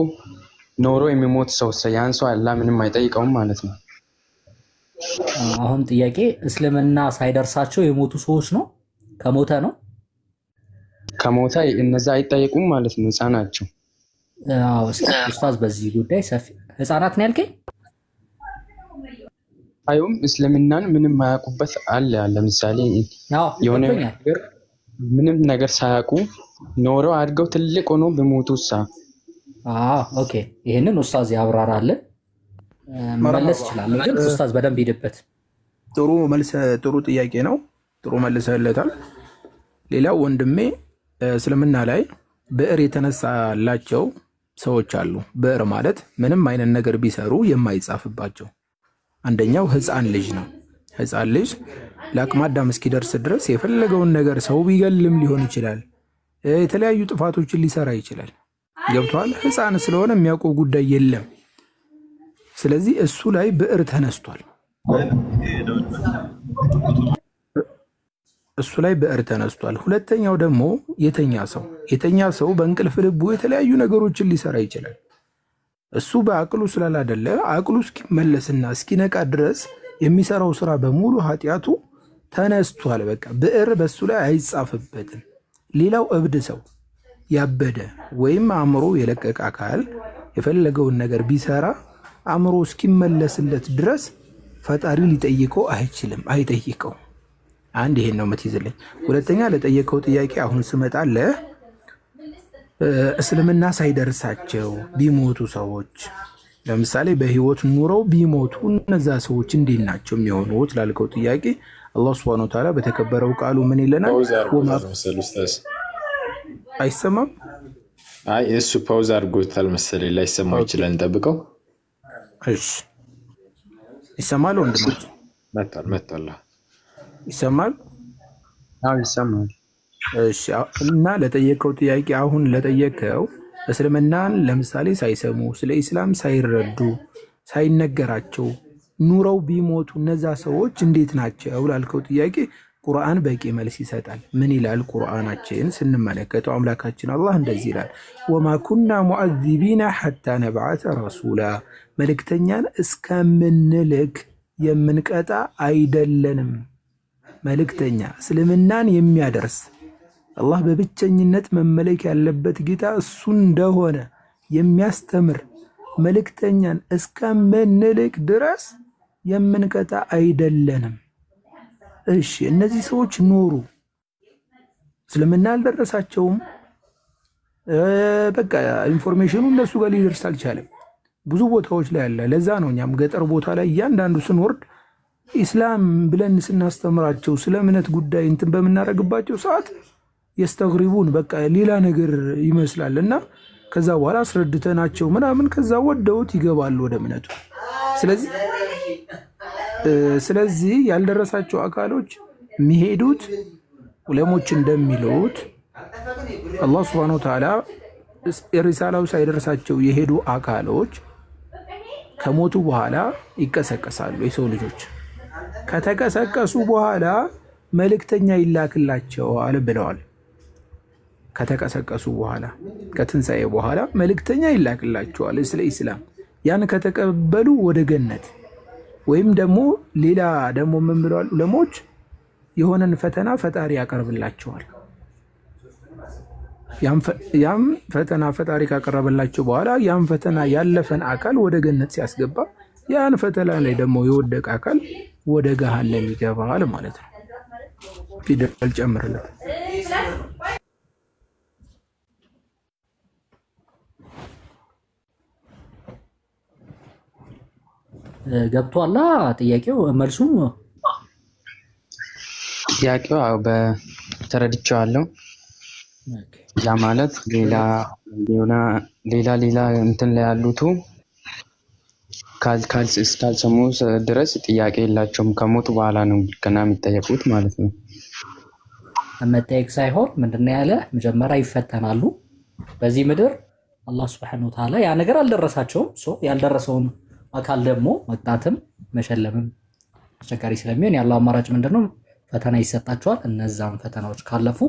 ኖሮ የሚሞት ሰው ያን ሰው አላህ ምንም አይጠይቀውም ማለት ነው። አሁን ጥያቄ እስልምና ሳይደርሳቸው የሞቱ ሰዎች ነው ከሞተ ነው ከሞተ እነዛ አይጠየቁም ማለት ነው። ህፃናቸው አዎ ኡስታዝ በዚህ ጉዳይ ሰፊ ህፃናት ነው ያልከኝ አይሁም እስልምናን ምንም ማያውቁበት አለ ለምሳሌ የሆነ ነገር ምንም ነገር ሳያውቁ ኖረው አድገው ትልቅ ሆኖ በሞቱሳ ኦኬ ይሄንን ኡስታዝ ያብራራልን መመለስ ይችላል ግን ኡስታዝ በደንብ ሄደበት ጥሩ መልስ ጥሩ ጥያቄ ነው ጥሩ መልሰለታል ሌላው ወንድሜ እስልምና ላይ ብዕር የተነሳላቸው ሰዎች አሉ ብዕር ማለት ምንም አይነት ነገር ቢሰሩ የማይጻፍባቸው አንደኛው ህፃን ልጅ ነው ህፃን ልጅ ለአቅመ አዳም እስኪደርስ ድረስ የፈለገውን ነገር ሰው ቢገልም ሊሆን ይችላል የተለያዩ ጥፋቶችን ሊሰራ ይችላል ገብቷል ህፃን ስለሆነ የሚያውቀው ጉዳይ የለም ስለዚህ እሱ ላይ ብዕር ተነስቷል እሱ ላይ ብዕር ተነስቷል ሁለተኛው ደግሞ የተኛ ሰው በእንቅልፍ ልቡ የተለያዩ ነገሮችን ሊሰራ ይችላል እሱ በአቅሉ ስላላደለ አቅሉ እስኪመለስና እስኪነቃ ድረስ የሚሰራው ስራ በሙሉ ኃጢያቱ ተነስቷል በቃ ብዕር በሱ ላይ አይጻፍበትም ሌላው እብድ ሰው ያበደ ወይም አእምሮ የለቀቀ አካል የፈለገውን ነገር ቢሰራ አእምሮ እስኪመለስለት ድረስ ፈጣሪ ሊጠይቀው አይችልም አይጠይቀው አንድ ይሄን ነው መትይዝልኝ ሁለተኛ ለጠየቀው ጥያቄ አሁን ስመጣለ እስልምና ሳይደርሳቸው ቢሞቱ ሰዎች ለምሳሌ በህይወት ኑረው ቢሞቱ እነዛ ሰዎች እንዴት ናቸው የሚሆኑት ላልከው ጥያቄ አላህ Subhanahu Wa Ta'ala በተከበረው ቃሉ ምን ይለናል አይሰማም አይ እሱ ፓውዝ አድርጎታል መሰለኝ ላይሰማው ይችላል እንጠብቀው እሺ ይሰማል ወንድሞች መጣላ ይሰማል አዎ ይሰማል እሺ እና ለጠየቀው ጥያቄ አሁን ለጠየቀው እስልምናን ለምሳሌ ሳይሰሙ ስለ ኢስላም ሳይረዱ ሳይነገራቸው ኑረው ቢሞቱ እነዛ ሰዎች እንዴት ናቸው ላልከው ጥያቄ ቁርአን በቂ መልስ ይሰጣል ምን ይላል ቁርአናችን ስንመለከተው አምላካችን አላህ እንደዚህ ይላል ወማ ኩና ሙአዚቢና ሐታ ነብዓተ ረሱላ መልእክተኛን እስከምንልክ የምንቀጣ አይደለንም መልእክተኛ እስልምናን የሚያደርስ አላህ በብቸኝነት መመለክ ያለበት ጌታ እሱ እንደሆነ የሚያስተምር መልእክተኛን እስከምንልክ ድረስ የምንቀጣ አይደለንም እሺ እነዚህ ሰዎች ኖሩ እስልምና አልደረሳቸውም በቃ ኢንፎርሜሽኑ እነሱ ጋር ሊደርስ አልቻለም ብዙ ቦታዎች ላይ አለ ለዛ ነው እኛም ገጠር ቦታ ላይ ያንዳንዱ ስንወርድ ኢስላም ብለን ስናስተምራቸው ስለ እምነት ጉዳይ እንትን በመናረግባቸው ሰዓት يستغربون በቃ ሌላ ነገር ይመስላልና ከዛ በኋላ አስረድተናቸው ምናምን ከዛ ወደውት ይገባሉ ወደ እምነቱ ስለዚህ ያልደረሳቸው አካሎች የሚሄዱት ዑለሞች እንደሚሉት አላህ Subhanahu Wa Ta'ala ሪሳላው ሳይደርሳቸው የሄዱ አካሎች ከሞቱ በኋላ ይቀሰቀሳሉ የሰው ልጆች ከተቀሰቀሱ በኋላ መልእክተኛ ይላክላቸዋል ብለዋል ከተቀሰቀሱ በኋላ ከትንሳኤ በኋላ መልእክተኛ ይላክላቸዋል ስለ ኢስላም ያን ከተቀበሉ ወደ ገነት ወይም ደግሞ ሌላ ደግሞ ምን ብለዋል ዑለሞች የሆነን ፈተና ፈጣሪ ያቀርብላቸዋል ያም ፈተና ፈጣሪ ካቀረበላቸው በኋላ ያም ፈተና ያለፈን አካል ወደ ገነት ሲያስገባ ያን ፈተና ላይ ደግሞ የወደቀ አካል ወደ ገሃነም ይገባል ማለት ነው ፊደል ጨምርለት ገብቷላ ጥያቄው መልሱ ጥያቄው በተረድቻለሁ ያ ማለት ሌላ እንትን ላይ ያሉት ካልሰሙ ድረስ ጥያቄ የላቸውም ከሞቱ በኋላ ነው ገና የሚጠየቁት ማለት ነው መጠየቅ ሳይሆን ምንድነው ያለ መጀመሪያ ይፈተናሉ በዚህ ምድር አላህ Subhanahu Wa Ta'ala ያ ነገር አልደረሳቸውም ያልደረሰውን አካል ደግሞ መጣተም መሸለምም አስቸጋሪ ስለሚሆን ያለው አማራጭ ምንድነው ፈተና ይሰጣቸዋል እነዛን ፈተናዎች ካለፉ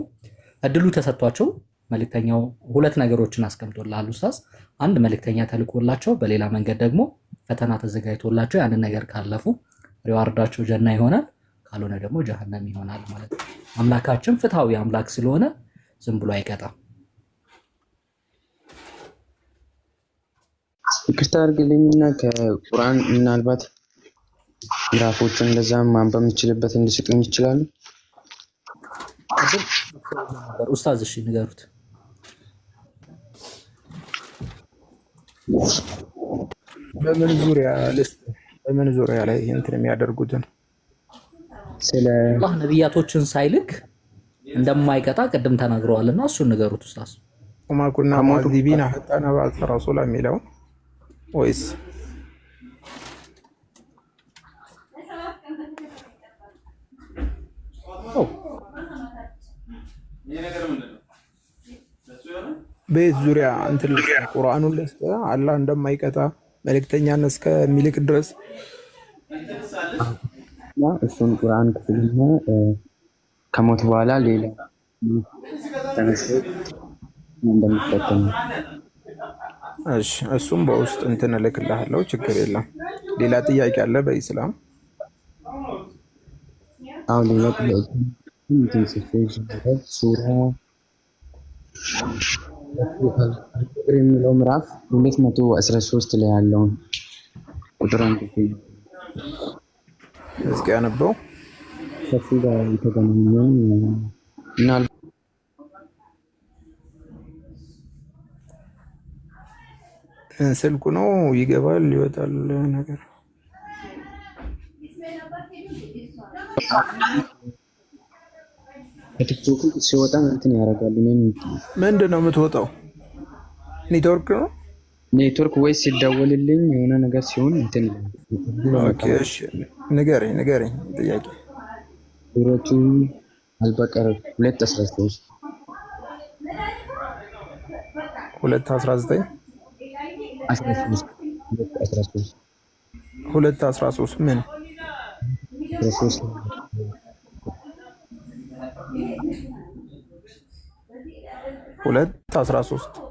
እድሉ ተሰጥቷቸው መልእክተኛው ሁለት ነገሮችን አስቀምጦላል ኡስታዝ አንድ መልእክተኛ ተልቆላቸው በሌላ መንገድ ደግሞ ፈተና ተዘጋጅቶላቸው ያን ነገር ካለፉ ሪዋርዳቸው ጀና ይሆናል ካልሆነ ደግሞ ጀሃነም ይሆናል ማለት ነው አምላካችን ፍትሃዊ አምላክ ስለሆነ ዝም ብሎ አይቀጣም። ይቅርታ አድርግልኝና ከቁርአን ምናልባት ምዕራፎችን እንደዛ ማንበብ የምችልበት እንድስጡኝ ይችላሉ? ኡስታዝ እሺ ንገሩት። በምን ዙሪያ ላይ እንትን የሚያደርጉትን ስለ አላህ ነብያቶችን ሳይልክ እንደማይቀጣ ቅድም ተናግረዋልና እሱን ንገሩት ኡስታዝ። ወማኩና ሙአዚቢና ሐታ ነብዓተ ረሱላ የሚለው ወይስ በዚህ ዙሪያ እንትን ቁርአኑን ለስተ አላህ እንደማይቀጣ መልእክተኛን እስከሚልክ ድረስ እሱን ቁርአን ክፍልና ከሞት በኋላ ሌላ ተነስቶ እንደሚፈተን እሺ እሱም በውስጥ እንትን እልክልሃለሁ ችግር የለም። ሌላ ጥያቄ አለ በኢስላም? አዎ ሌላ ጥያቄ እንትን ሱራ የሚለው ምዕራፍ 213 ላይ ያለውን ቁጥር አንድ እስኪ አነበው። ከሱ ጋር የተገናኘውን እና ስልኩ ነው ይገባል ይወጣል ነገር ቲክቶክ ሲወጣ እንትን ያደርጋል። ምንድነው የምትወጣው? ኔትወርክ ነው ኔትወርክ ወይስ ሲደወልልኝ የሆነ ነገር ሲሆን እንትን ኦኬ እሺ ንገረኝ ጥያቄ ሱረቱ አልበቀረ 2:13 2:13 ምን 2:13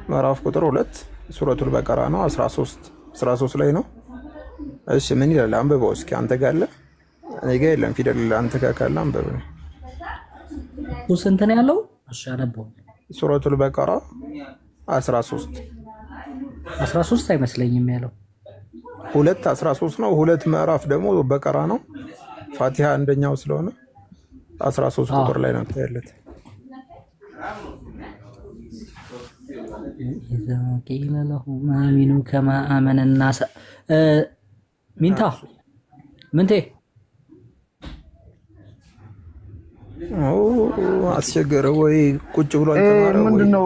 ምዕራፍ ቁጥር 2 ሱረቱል በቀራ ነው 13 ላይ ነው። እሺ ምን ይላል? አንብበው እስኪ አንተ ጋር አለ እኔ ጋር የለም ፊደል አንተ ጋር ካለ አንብበው። ስንት ነው ያለው? እሺ አነበው። ሱረቱል በቀራ 13 አይመስለኝም ያለው 2:13 ነው። 2 ምዕራፍ ደግሞ በቀራ ነው። ፋቲሃ አንደኛው ስለሆነ 13 ቁጥር ላይ ነው ያለው። إذا قيل لهم آمنوا كما آمن الناس منتي አስቸገረ ወይ ቁጭ ብሎ አልተማረ ወይ ምንድነው?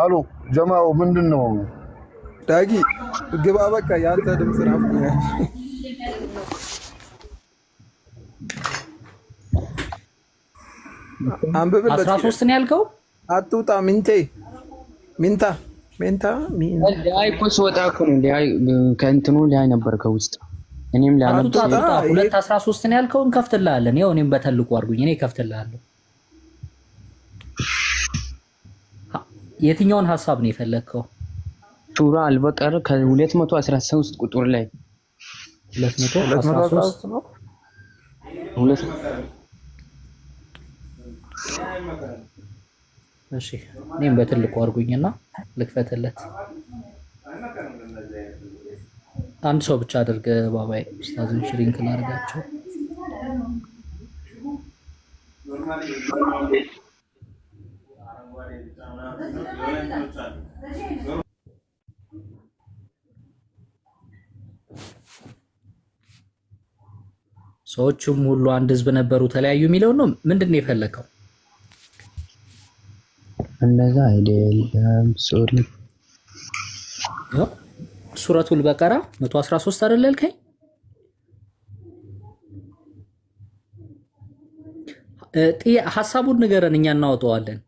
አሉ ጀማው ምንድነው? ዳጊ ግባ በቃ ያንተ ድምጽ ናፍቆኛል። 13 ነው ያልከው? አትውጣ ሚንታ ላይ እኮ ሲወጣ እኮ ነው ላይ ከእንትኑ ላይ ነበር ከውስጥ እኔም ላነብ 2:13 ነው ያልከው እንከፍትልሃለን። ያው እኔም በተልቁ አድርጉኝ እኔ ከፍትልሃለሁ። የትኛውን ሐሳብ ነው የፈለከው? ሱራ አልበቀር ከ213 ቁጥር ላይ 213 ነው። እሺ እኔም በትልቁ አድርጉኝና ልክፈትለት። አንድ ሰው ብቻ አድርገ ባባይ ኡስታዝን ሽሪንክ ላርጋቸው። ሰዎቹም ሁሉ አንድ ህዝብ ነበሩ ተለያዩ የሚለው ነው። ምንድነው የፈለከው? እንደዛ አይደለም ሶሪ ሱረቱል በቀራ 113 አይደል ያልከኝ? ሐሳቡን ንገረን እኛ እናወጣዋለን።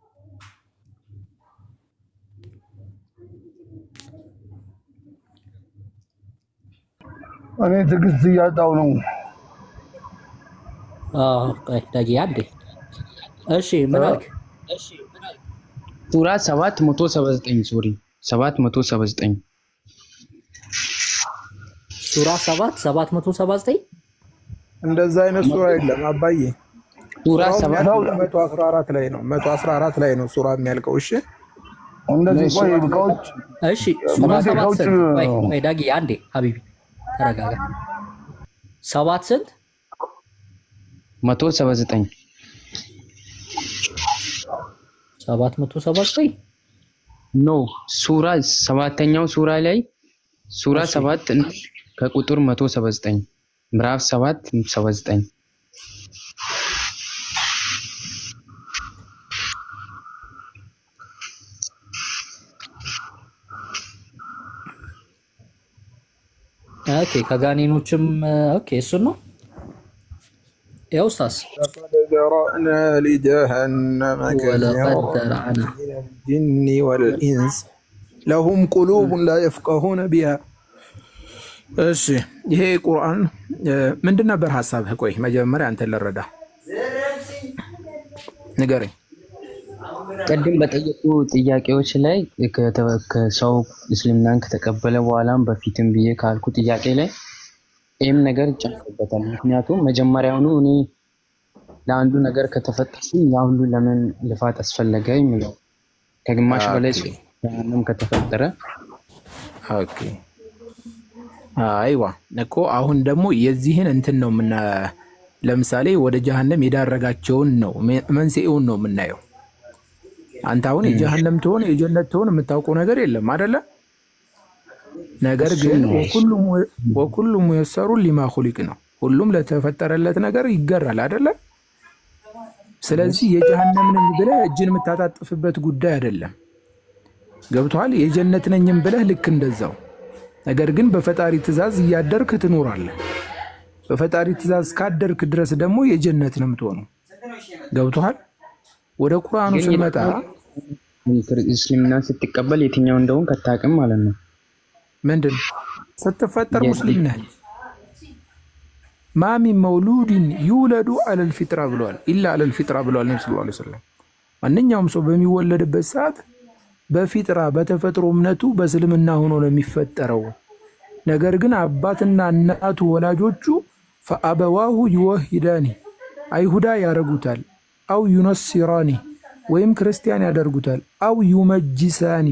እኔ ትዕግስት እያጣሁ ነው። ዳጊ አንዴ እሺ ምን አልክ? ሱራ 779 ሶሪ 779 ሱራ 779 እንደዛ አይነት ሱራ የለም አባዬ። ሱራ ሱራው 7 114 ላይ ነው 114 ላይ ነው ሱራ የሚያልቀው። እሺ እንደዚህ ቆይ ከውጭ እሺ ሱራ 7 ስንት? ቆይ ዳጊ አንዴ ሀቢቢ ተረጋጋ። 7 ስንት? 179 779 ኖ ሱራ 7ኛው ሱራ ላይ ሱራ 7 ከቁጥር 179 ምዕራፍ 7 79 ኦኬ ከጋኔኖችም ኦኬ እሱ ነው ያው ኡስታዝ ذرأنا لجهنم كثيرا من الجن والإنس لهم قلوب لا يفقهون بها እሺ ይሄ ቁርአን ምንድን ነበር ሐሳብህ? ቆይ መጀመሪያ አንተ ለረዳ ንገረኝ። ቀደም በጠየቁ ጥያቄዎች ላይ ከሰው እስልምናን ከተቀበለ በኋላም በፊትም ብዬ ካልኩ ጥያቄ ላይ ይሄም ነገር ይጨምርበታል። ምክንያቱም መጀመሪያውኑ እኔ ለአንዱ ነገር ከተፈጠረኝ ያ ሁሉ ለምን ልፋት አስፈለገ የሚለው ከግማሽ በላይ ጀሃነም ከተፈጠረ ኦኬ አይዋ እኮ አሁን ደግሞ የዚህን እንትን ነው ለምሳሌ ወደ ጀሃነም የዳረጋቸውን ነው መንስኤውን ነው የምናየው። አንተ አሁን የጀሃነም ትሆን የጀነት ትሆን የምታውቀው ነገር የለም አይደለ? ነገር ግን ወኩሉ ሙየሰሩ ሊማ ኹሊቅ ነው። ሁሉም ለተፈጠረለት ነገር ይገራል አይደለ? ስለዚህ የጀሃነም ነኝ ብለህ እጅን የምታጣጥፍበት ጉዳይ አይደለም። ገብቷል? የጀነት ነኝም ብለህ ልክ እንደዛው። ነገር ግን በፈጣሪ ትእዛዝ እያደርክ ትኖራለህ። በፈጣሪ ትእዛዝ ካደርክ ድረስ ደግሞ የጀነት ነው የምትሆነው። ገብቷል? ወደ ቁርአኑ ስንመጣ እስልምና ስትቀበል የትኛው እንደሆነ ከታቅም ማለት ነው። ምንድን ስትፈጠር ሙስሊም ነህ። ማሚ መውሉድን ይውለዱ አለል ፊጥራ ብለዋል። ኢላ አለል ፊጥራ ብለዋል ነብዩ ሰለላሁ ዐለይሂ ወሰለም። ማንኛውም ሰው በሚወለድበት ሰዓት በፊጥራ በተፈጥሮ እምነቱ በእስልምና ሆኖ ነው የሚፈጠረው። ነገር ግን አባትና እናቱ ወላጆቹ ፈአበዋሁ ይወሂዳኒ አይሁዳ ያደርጉታል፣ አው ዩነሲራኒ ወይም ክርስቲያን ያደርጉታል፣ አው ዩመጅሳኒ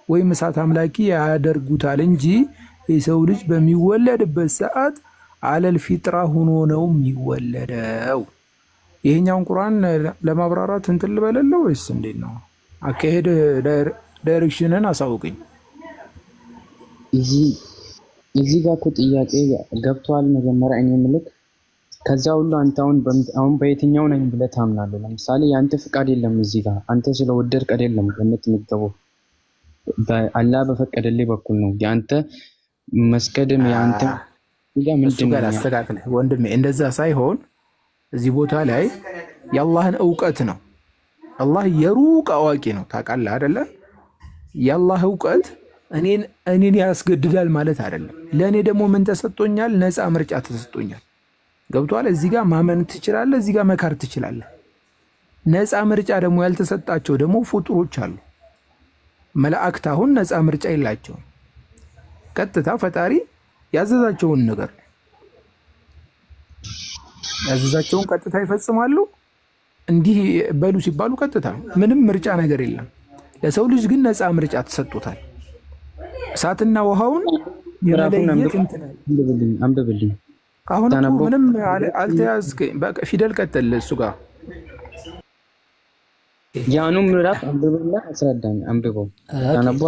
ወይም እሳት አምላኪ ያደርጉታል እንጂ የሰው ልጅ በሚወለድበት ሰዓት አለል ፊጥራ ሆኖ ነው የሚወለደው። ይሄኛውን ቁርአን ለማብራራት እንትን ልበለለው ወይስ እንዴት ነው? አካሄድ ዳይሬክሽንን አሳውቅኝ። እዚህ ጋር እኮ ጥያቄ ገብቷል። መጀመሪያ እኔ ምልክ ከዛ ሁሉ አንተ አሁን በየትኛው ነኝ ብለህ ታምናለህ? ለምሳሌ ያንተ ፍቃድ የለም እዚህ ጋር አንተ ስለወደድክ አይደለም ገነት የምትገባው፣ በአላህ በፈቀደልህ በኩል ነው። ያንተ መስቀድም ያንተ ምንድን ነው አስተካክለ ወንድሜ። እንደዛ ሳይሆን እዚህ ቦታ ላይ የአላህን ዕውቀት ነው። አላህ የሩቅ አዋቂ ነው። ታውቃለህ አይደለ? የአላህ ዕውቀት እኔን ያስገድዳል ማለት አይደለም። ለእኔ ደግሞ ምን ተሰጥቶኛል? ነፃ ምርጫ ተሰጥቶኛል። ገብቷል? እዚህ ጋር ማመን ትችላለህ፣ እዚህ ጋር መካር ትችላለህ። ነፃ ምርጫ ደግሞ ያልተሰጣቸው ደግሞ ፍጡሮች አሉ። መላእክት አሁን ነፃ ምርጫ የላቸውም። ቀጥታ ፈጣሪ ያዘዛቸውን ነገር ያዘዛቸውን ቀጥታ ይፈጽማሉ። እንዲህ በሉ ሲባሉ ቀጥታ ምንም ምርጫ ነገር የለም። ለሰው ልጅ ግን ነፃ ምርጫ ተሰጥቶታል። እሳትና ውሃውን የመለየት እንትን አንብብልኝ። አሁን ምንም አልተያዝከኝ። በቃ ፊደል ቀጥል። እሱ ጋር ያኑ ምዕራፍ አንብብና አስረዳኝ። አንብበው ታነቡ።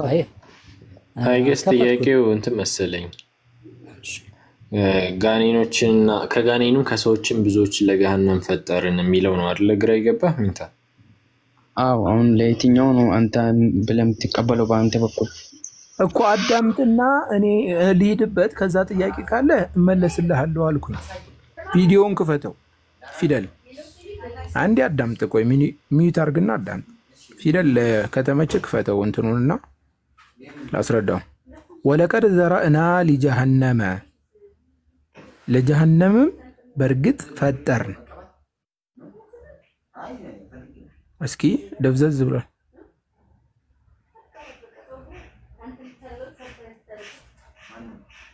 አይገስ ጥያቄው እንትን መሰለኝ ጋኔኖችና ከጋኔኑም ከሰዎችም ብዙዎች ለገሃነም ፈጠርን የሚለው ነው አይደል? ግራ ይገባህ ምንታ? አዎ አሁን ለየትኛው ነው አንተ ብለህ የምትቀበለው? በአንተ በኩል እኮ አዳምጥና እኔ ልሂድበት። ከዛ ጥያቄ ካለ እመለስልሃለሁ አልኩኝ። ቪዲዮውን ክፈተው። ፊደል አንዴ አዳምጥ። ቆይ ሚዩት አድርግና አዳምጥ። ፊደል ከተመቸ ክፈተው እንትኑንና ላስረዳው። ወለቀድ ዘራእና ሊጀሃነመ ለጀሃነምም በእርግጥ ፈጠርን። እስኪ ደብዘዝ ብሏል።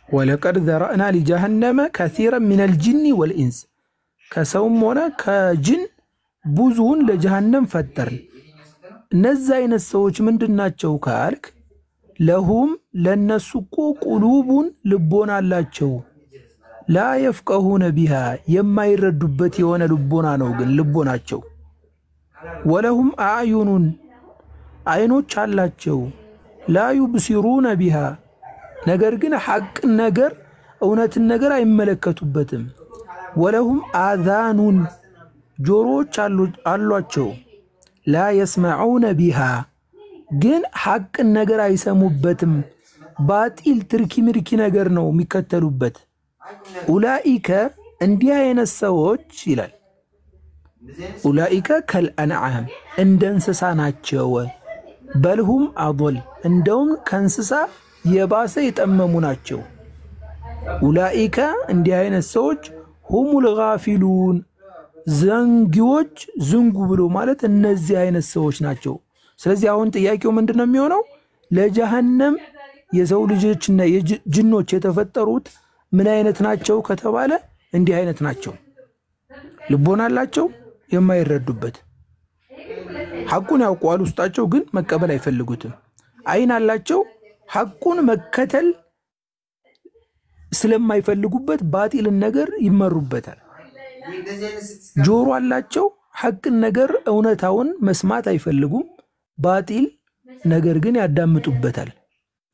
ወለቀድ ዘረእና ሊጀሃነመ ከሲረን ሚነል ጂኒ ወልኢንስ ከሰውም ሆነ ከጅን ብዙውን ለጀሃነም ፈጠርን። እነዚህ አይነት ሰዎች ምንድናቸው ካልክ ለሁም ለነሱ እኮ ቁሉቡን ልቦና አላቸው ላ የፍቀሁነ ቢሃ የማይረዱበት የሆነ ልቦና ነው ግን ልቦናቸው። ወለሁም አዕዩኑን አይኖች አላቸው ላ ዩብሲሩነ ቢሃ ነገር ግን ሐቅን ነገር እውነትን ነገር አይመለከቱበትም። ወለሁም አዛኑን ጆሮዎች አሏቸው ላ የስመዑነ ቢሃ ግን ሐቅን ነገር አይሰሙበትም። ባጢል ትርኪ ምርኪ ነገር ነው የሚከተሉበት። ኡላኢከ እንዲህ አይነት ሰዎች ይላል ኡላኢከ ከልአንዓም እንደ እንስሳ ናቸው። በልሁም አضል እንደውም ከእንስሳ የባሰ የጠመሙ ናቸው። ኡላኢከ እንዲህ አይነት ሰዎች ሁሙል ጋፊሉን ዘንጊዎች ዝንጉ ብሎ ማለት እነዚህ አይነት ሰዎች ናቸው። ስለዚህ አሁን ጥያቄው ምንድነው የሚሆነው? ለጀሃነም የሰው ልጆችና የጅኖች የተፈጠሩት ምን አይነት ናቸው ከተባለ እንዲህ አይነት ናቸው። ልቦና አላቸው የማይረዱበት፣ ሐቁን ያውቃሉ ውስጣቸው ግን መቀበል አይፈልጉትም። አይን አላቸው ሐቁን መከተል ስለማይፈልጉበት ባጢልን ነገር ይመሩበታል። ጆሮ አላቸው ሐቅን ነገር እውነታውን መስማት አይፈልጉም፣ ባጢል ነገር ግን ያዳምጡበታል።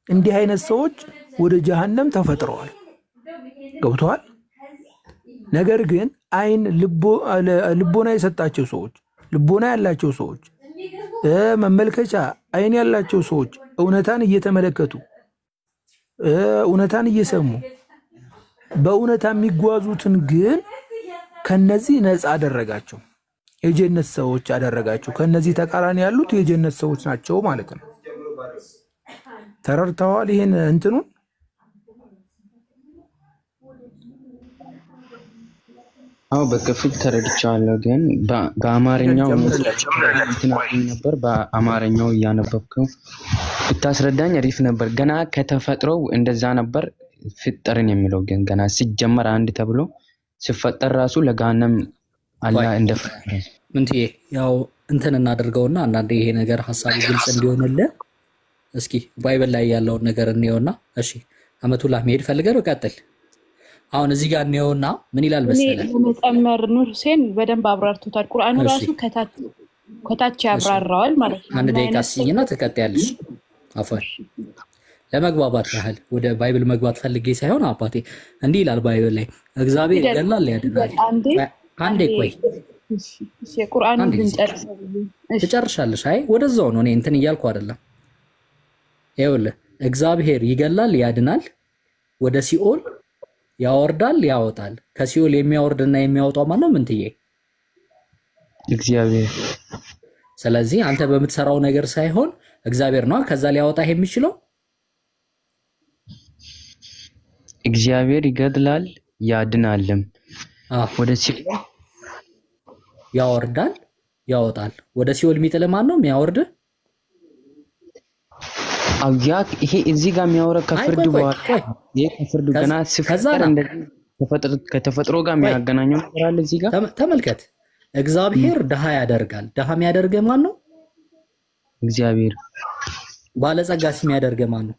እንዲህ አይነት ሰዎች ወደ ጀሃነም ተፈጥረዋል። ገብተዋል። ነገር ግን አይን ልቦና የሰጣቸው ሰዎች፣ ልቦና ያላቸው ሰዎች፣ መመልከቻ አይን ያላቸው ሰዎች እውነታን እየተመለከቱ እውነታን እየሰሙ በእውነታ የሚጓዙትን ግን ከነዚህ ነፃ አደረጋቸው፣ የጀነት ሰዎች አደረጋቸው። ከነዚህ ተቃራኒ ያሉት የጀነት ሰዎች ናቸው ማለት ነው። ተረድተዋል ይሄን እንትኑን? አዎ በከፊል ተረድቻለሁ። ግን በአማርኛው ነበር በአማርኛው እያነበብከው ብታስረዳኝ አሪፍ ነበር። ገና ከተፈጥሮው እንደዛ ነበር ፍጠርን የሚለው ግን ገና ሲጀመር አንድ ተብሎ ሲፈጠር ራሱ ለጋነም አላህ እንደፈጠረ ምንትዬ ያው እንትን እናደርገውና አንዳንዴ ይሄ ነገር ሐሳቡ ግልጽ እንዲሆንልህ እስኪ ባይብል ላይ ያለውን ነገር እንየውና እሺ አመቱላህ መሄድ ፈልገህ ነው ቀጥል። አሁን እዚህ ጋር እንየውና ምን ይላል መሰለህ? ለመጨመር ኑር ሁሴን በደንብ አብራርቶታል። ቁርአኑ ራሱ ከታች ያብራራዋል ማለት ነው። አንድ ደቂቃ ሲኝና ተቀጥያለሽ። አፈር ለመግባባት ያህል ወደ ባይብል መግባት ፈልጌ ሳይሆን አባቴ እንዲህ ይላል ባይብል ላይ እግዚአብሔር ይገላል ያድናል። አንዴ ቆይ እሺ ቁርአኑን ብንጨርስ ትጨርሻለሽ። አይ ወደዛው ነው እኔ እንትን እያልኩ አይደለም። ይኸውልህ እግዚአብሔር ይገላል ያድናል፣ ወደ ሲኦል ያወርዳል ያወጣል። ከሲኦል የሚያወርድና የሚያወጣው ማን ነው? ምንትዬ እግዚአብሔር። ስለዚህ አንተ በምትሰራው ነገር ሳይሆን እግዚአብሔር ነው ከዛ ሊያወጣህ የሚችለው። እግዚአብሔር ይገድላል ያድናልም፣ ወደ ሲኦል ያወርዳል ያወጣል። ወደ ሲኦል የሚጥል ማን ነው? የሚያወርድ አያክ ይሄ እዚህ ጋር የሚያወራ ከፍርድ በኋላ ይሄ ከፍርድ ገና ሲፈጠር እንደዚህ ከተፈጥሮ ጋር የሚያገናኘው ነገር አለ። እዚህ ጋር ተመልከት። እግዚአብሔር ደሃ ያደርጋል። ደሃ የሚያደርገ ማን ነው? እግዚአብሔር። ባለጸጋስ የሚያደርገ ማን ነው?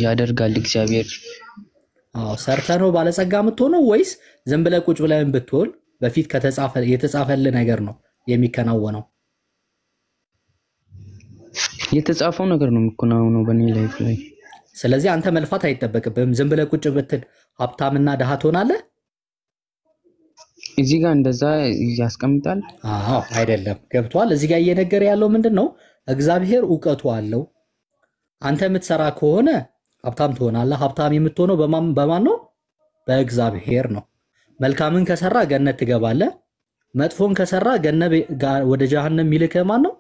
ያደርጋል እግዚአብሔር። አዎ ሰርተህ ነው ባለጸጋ የምትሆነው ወይስ ዝም ብለህ ቁጭ ብለህ ብትሆን በፊት የተጻፈልህ ነገር ነው የሚከናወነው? የተጻፈው ነገር ነው የሚከናወነው በእኔ ላይፍ ላይ። ስለዚህ አንተ መልፋት አይጠበቅብህም። ዝም ብለህ ቁጭ ብትል ሀብታምና ደሃ ትሆናለህ። እዚህ ጋር እንደዛ ያስቀምጣል? አዎ አይደለም። ገብቷል? እዚህ ጋር እየነገረ ያለው ምንድነው? እግዚአብሔር ዕውቀቱ አለው። አንተ የምትሰራ ከሆነ ሀብታም ትሆናለህ። ሀብታም የምትሆነው በማን ነው? በእግዚአብሔር ነው። መልካምን ከሰራ ገነት ትገባለህ። መጥፎን ከሰራ ወደ ጀሃነም የሚልክህ ማን ነው?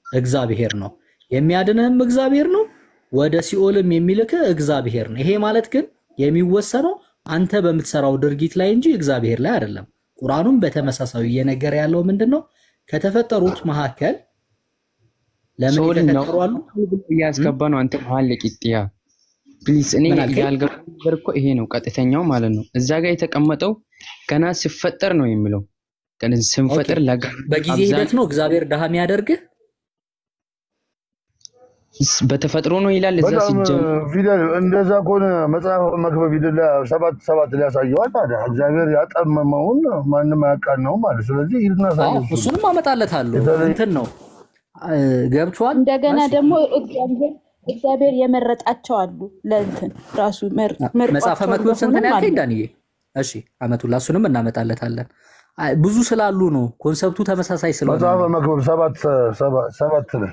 እግዚአብሔር ነው። የሚያድንህም እግዚአብሔር ነው። ወደ ሲኦልም የሚልክህ እግዚአብሔር ነው። ይሄ ማለት ግን የሚወሰነው አንተ በምትሰራው ድርጊት ላይ እንጂ እግዚአብሔር ላይ አይደለም። ቁርአኑን በተመሳሳይ እየነገረ ያለው ምንድነው? ከተፈጠሩት መካከል ለምን ተፈጠሩ አሉ ያስገባ ነው። አንተ መሃል ለቂጥያ ፕሊዝ እኔ ያልገባኝ ነገር እኮ ይሄ ነው ቀጥተኛው ማለት ነው። እዛ ጋር የተቀመጠው ገና ሲፈጠር ነው የሚለው ገና ሲፈጠር በጊዜ ሂደት ነው እግዚአብሔር ደሃ የሚያደርግህ በተፈጥሮ ነው ይላል። እዛ ሲጀምር ፊደል እንደዛ ከሆነ መጽሐፍ መክብብ ፊደል 7 ሊያሳየዋል። ታዲያ እግዚአብሔር ያጠመመውን ማንም አያውቃል ነው ማለት። ስለዚህ ይልና ሳይሆን እሱንም አመጣለታለሁ እንትን ነው ገብቷል። እንደገና ደግሞ እግዚአብሔር የመረጣቸው አሉ ለእንትን ራሱ መጽሐፈ መክብብ ስንት ነው ያልከኝ ዳንዬ? እሺ አመቱላ እሱንም እናመጣለታለን። ብዙ ስላሉ ነው ኮንሰፕቱ ተመሳሳይ ስለሆነ መጽሐፈ መክብብ 7 ነው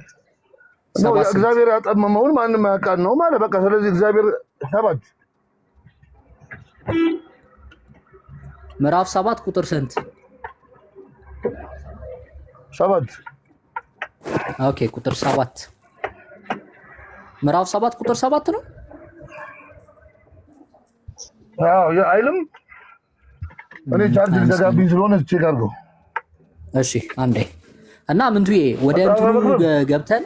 እግዚአብሔር ያጠመመውን ማንም አያውቃል ነው ማለት በቃ። ስለዚህ እግዚአብሔር 7 ምዕራፍ 7 ቁጥር ስንት? 7 ኦኬ ቁጥር 7 ምዕራፍ 7 ቁጥር 7 ነው። አዎ አይልም። እኔ ቻርጅ ዘጋብኝ ስለሆነ ቼክ አድርገው። እሺ አንዴ እና ምንቱዬ ወደ እንትኑ ገብተን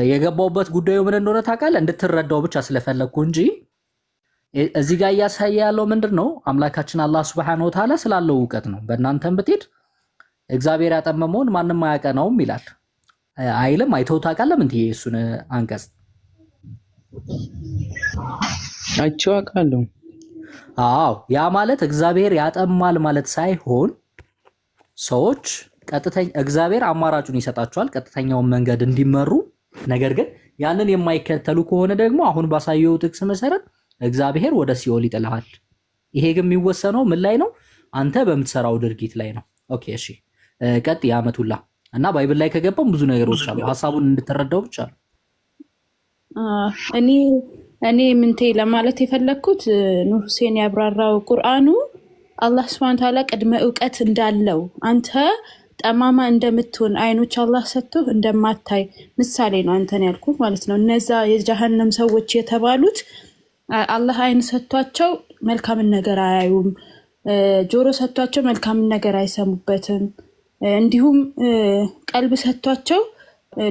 የገባውበት ጉዳዩ ምን እንደሆነ ታውቃለህ? እንድትረዳው ብቻ ስለፈለኩ እንጂ እዚህ ጋር እያሳየ ያለው ምንድነው? አምላካችን አላህ Subhanahu Wa Ta'ala ስላለው ዕውቀት ነው። በእናንተም ብትሄድ እግዚአብሔር ያጠመመውን ማንም አያውቀውም ይላል አይልም? አይተው ታውቃለህ? ምን ትዬ እሱን አንቀጽ አይቼው አውቃለሁ። አዎ ያ ማለት እግዚአብሔር ያጠማል ማለት ሳይሆን ሰዎች ቀጥተኛ እግዚአብሔር አማራጩን ይሰጣቸዋል ቀጥተኛውን መንገድ እንዲመሩ። ነገር ግን ያንን የማይከተሉ ከሆነ ደግሞ አሁን ባሳየው ጥቅስ መሰረት እግዚአብሔር ወደ ሲኦል ይጥልሃል። ይሄ ግን የሚወሰነው ምን ላይ ነው? አንተ በምትሰራው ድርጊት ላይ ነው። ኦኬ እሺ ቀጥ ያመቱላ እና ባይብል ላይ ከገባም ብዙ ነገሮች አሉ። ሐሳቡን እንድትረዳው ብቻ ነው። እኔ ምንቴ ለማለት የፈለኩት ኑር ሁሴን ያብራራው ቁርአኑ አላህ Subhanahu Wa Ta'ala ቅድመ ዕውቀት እንዳለው አንተ ጠማማ እንደምትሆን አይኖች አላህ ሰጥቶ እንደማታይ ምሳሌ ነው አንተን ያልኩት ማለት ነው። እነዛ የጀሃነም ሰዎች የተባሉት አላህ አይን ሰጥቷቸው መልካም ነገር አያዩም፣ ጆሮ ሰጥቷቸው መልካም ነገር አይሰሙበትም፣ እንዲሁም ቀልብ ሰጥቷቸው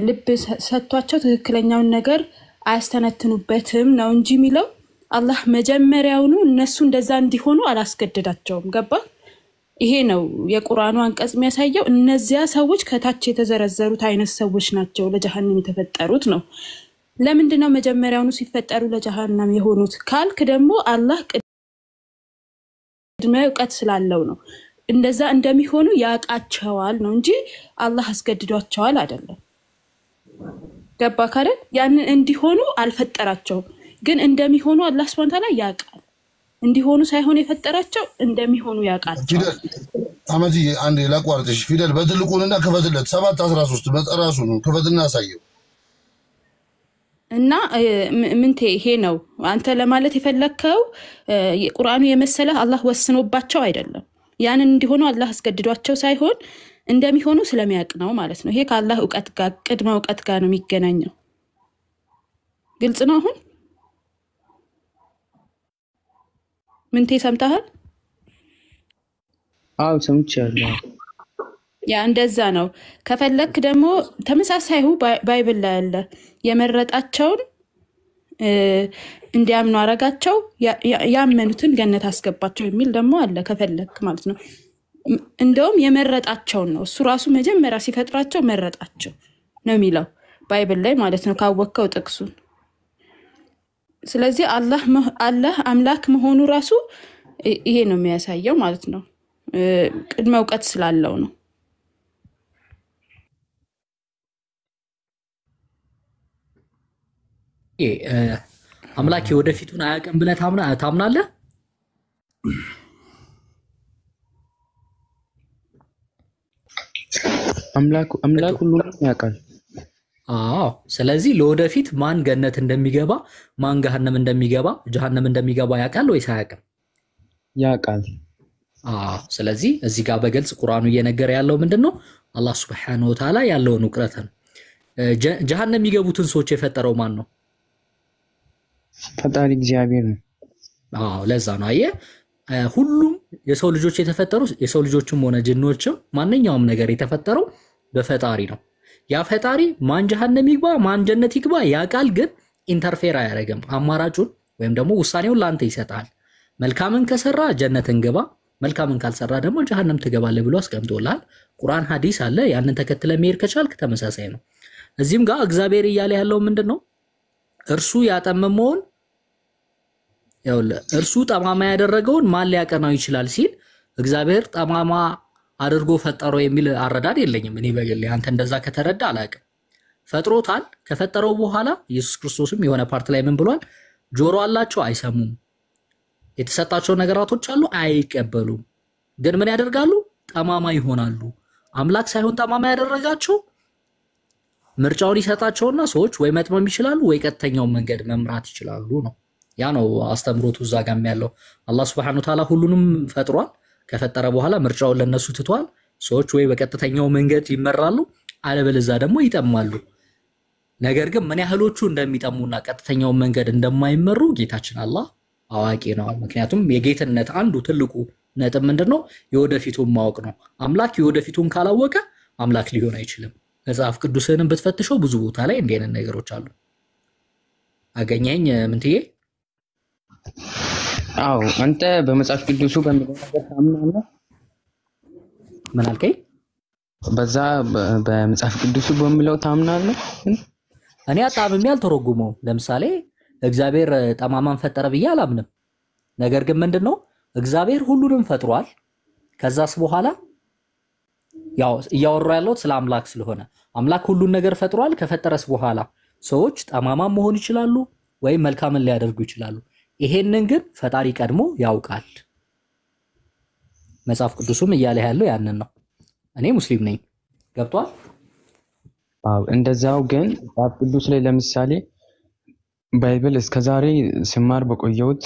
ልብ ሰጥቷቸው ትክክለኛውን ነገር አያስተነትኑበትም ነው እንጂ የሚለው አላህ መጀመሪያውኑ እነሱ እንደዛ እንዲሆኑ አላስገደዳቸውም። ገባ? ይሄ ነው የቁርአኑ አንቀጽ የሚያሳየው። እነዚያ ሰዎች ከታች የተዘረዘሩት አይነት ሰዎች ናቸው ለጀሃነም የተፈጠሩት ነው። ለምንድነው መጀመሪያውኑ ሲፈጠሩ ለጀሃነም የሆኑት ካልክ ደግሞ አላህ ቅድመ ዕውቀት ስላለው ነው። እንደዛ እንደሚሆኑ ያውቃቸዋል ነው እንጂ አላህ አስገድዷቸዋል አይደለም። ገባ ካለ ያንን እንዲሆኑ አልፈጠራቸውም፣ ግን እንደሚሆኑ አላህ Subhanahu Wa Ta'ala ያውቃል። እንዲሆኑ ሳይሆን የፈጠራቸው እንደሚሆኑ ያውቃል። ፊደል አመትዬ አንዴ ላቋርጥሽ። ፊደል በትልቁንና ክፈትለት 7:13 በጠራሱ ነው ክፈትና ያሳየው እና ምንቴ ይሄ ነው አንተ ለማለት የፈለከው። ቁርአኑ የመሰለ አላህ ወስኖባቸው አይደለም፣ ያንን እንዲሆኑ አላህ አስገድዷቸው ሳይሆን እንደሚሆኑ ስለሚያውቅ ነው ማለት ነው። ይሄ ከአላህ ዕውቀት ጋር ቅድመ ዕውቀት ጋር ነው የሚገናኘው። ግልጽ ነው አሁን? ምንቴ ሰምተሃል? አዎ ሰምቻለሁ። ያ እንደዛ ነው። ከፈለክ ደግሞ ተመሳሳይው ባይብል ላይ አለ። የመረጣቸውን እንዲያምኑ አረጋቸው፣ ያመኑትን ገነት አስገባቸው የሚል ደግሞ አለ ከፈለክ ማለት ነው። እንደውም የመረጣቸውን ነው እሱ ራሱ መጀመሪያ ሲፈጥራቸው መረጣቸው ነው የሚለው ባይብል ላይ ማለት ነው ካወቀው ጥቅሱን። ስለዚህ አላህ አምላክ መሆኑ ራሱ ይሄ ነው የሚያሳየው ማለት ነው። ቅድመ ዕውቀት ስላለው ነው። አምላክ ወደፊቱን አያውቅም ብለህ ታምናለህ? አምላክ ሁሉንም ያውቃል። አዎ ስለዚህ ለወደፊት ማን ገነት እንደሚገባ ማን ገሃነም እንደሚገባ ጀሃነም እንደሚገባ ያውቃል ወይስ አያውቅም? ያውቃል። አዎ ስለዚህ እዚህ ጋር በግልጽ ቁርአኑ እየነገረ ያለው ምንድነው? አላህ Subhanahu Wa Ta'ala ያለውን ዕውቀት ነው። ጀሃነም የሚገቡትን ሰዎች የፈጠረው ማን ነው? ፈጣሪ እግዚአብሔር ነው። አዎ ለዛ ነው አየህ ሁሉም የሰው ልጆች የተፈጠሩ የሰው ልጆችም ሆነ ጅኖችም ማንኛውም ነገር የተፈጠረው በፈጣሪ ነው። ያ ፈጣሪ ማን ጀሃነም ይግባ ማን ጀነት ይግባ ያውቃል፣ ግን ኢንተርፌር አያደርግም። አማራጩን ወይም ደግሞ ውሳኔውን ላንተ ይሰጣል። መልካምን ከሰራ ጀነትን ግባ፣ መልካምን ካልሰራ ደግሞ ጀሃነም ትገባለህ ብሎ አስቀምጦልሃል። ቁርአን ሐዲስ አለ። ያንን ተከትለ መሄድ ከቻልክ ተመሳሳይ ነው። እዚህም ጋር እግዚአብሔር እያለ ያለው ምንድነው? እርሱ ያጠመመውን እርሱ ጠማማ ያደረገውን ማን ሊያቀናው ይችላል ሲል እግዚአብሔር ጠማማ አድርጎ ፈጠረው የሚል አረዳድ የለኝም እኔ በግሌ። አንተ እንደዛ ከተረዳ አላውቅም። ፈጥሮታል። ከፈጠረው በኋላ ኢየሱስ ክርስቶስም የሆነ ፓርት ላይ ምን ብሏል? ጆሮ አላቸው አይሰሙም፣ የተሰጣቸው ነገራቶች አሉ አይቀበሉም፣ ግን ምን ያደርጋሉ? ጠማማ ይሆናሉ። አምላክ ሳይሆን ጠማማ ያደረጋቸው ምርጫውን ይሰጣቸውና ሰዎች ወይ መጥመም ይችላሉ ወይ ቀጥተኛውን መንገድ መምራት ይችላሉ ነው። ያ ነው አስተምሮቱ እዛ ጋም ያለው። አላህ Subhanahu Wa Ta'ala ሁሉንም ፈጥሯል። ከፈጠረ በኋላ ምርጫውን ለነሱ ትቷል። ሰዎች ወይ በቀጥተኛው መንገድ ይመራሉ አለበለዚያ ደግሞ ይጠማሉ። ነገር ግን ምን ያህሎቹ እንደሚጠሙና ቀጥተኛው መንገድ እንደማይመሩ ጌታችን አላህ አዋቂ ነው። ምክንያቱም የጌትነት አንዱ ትልቁ ነጥብ ምንድነው? የወደፊቱን ማወቅ ነው። አምላክ የወደፊቱን ካላወቀ አምላክ ሊሆን አይችልም። መጽሐፍ ቅዱስንም ብትፈትሸው ብዙ ቦታ ላይ እንዲህ አይነት ነገሮች አሉ። አገኘኝ ምንትዬ? አዎ አንተ በመጽሐፍ ቅዱሱ በሚለው ነገር ታምናለህ? ምን አልከኝ? በዛ በመጽሐፍ ቅዱሱ በሚለው ታምናለህ? እኔ አጣምም ያልተረጉመው ለምሳሌ እግዚአብሔር ጠማማን ፈጠረ ብዬ አላምንም። ነገር ግን ምንድነው እግዚአብሔር ሁሉንም ፈጥሯል። ከዛስ በኋላ ያው እያወራው ያለው ስለ አምላክ ስለሆነ አምላክ ሁሉን ነገር ፈጥሯል። ከፈጠረስ በኋላ ሰዎች ጠማማ መሆን ይችላሉ ወይ መልካምን ሊያደርጉ ይችላሉ። ይሄንን ግን ፈጣሪ ቀድሞ ያውቃል። መጽሐፍ ቅዱስም እያለ ያለው ያንን ነው። እኔ ሙስሊም ነኝ። ገብቷል? አዎ እንደዛው ግን መጽሐፍ ቅዱስ ላይ ለምሳሌ ባይብል እስከዛሬ ስማር በቆየሁት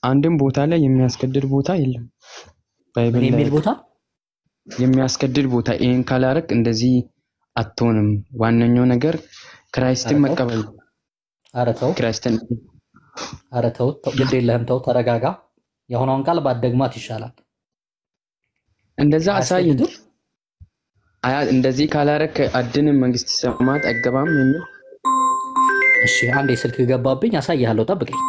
አንድም ቦታ ላይ የሚያስገድድ ቦታ የለም። ባይብል የሚል ቦታ የሚያስገድድ ቦታ ይሄን ካላረክ እንደዚህ አትሆንም። ዋነኛው ነገር ክራይስትን መቀበል። አረተው ክራይስትን አረተው ግድ የለህም ተው፣ ተረጋጋ። የሆነውን ቃል ባደግማት ይሻላል። እንደዛ አሳይኝ። እንደዚህ ካላረክ አድንም መንግስት ሰማት አገባም የሚል። እሺ አንዴ ስልክ ገባብኝ፣ አሳይሃለሁ፣ ጠብቀኝ።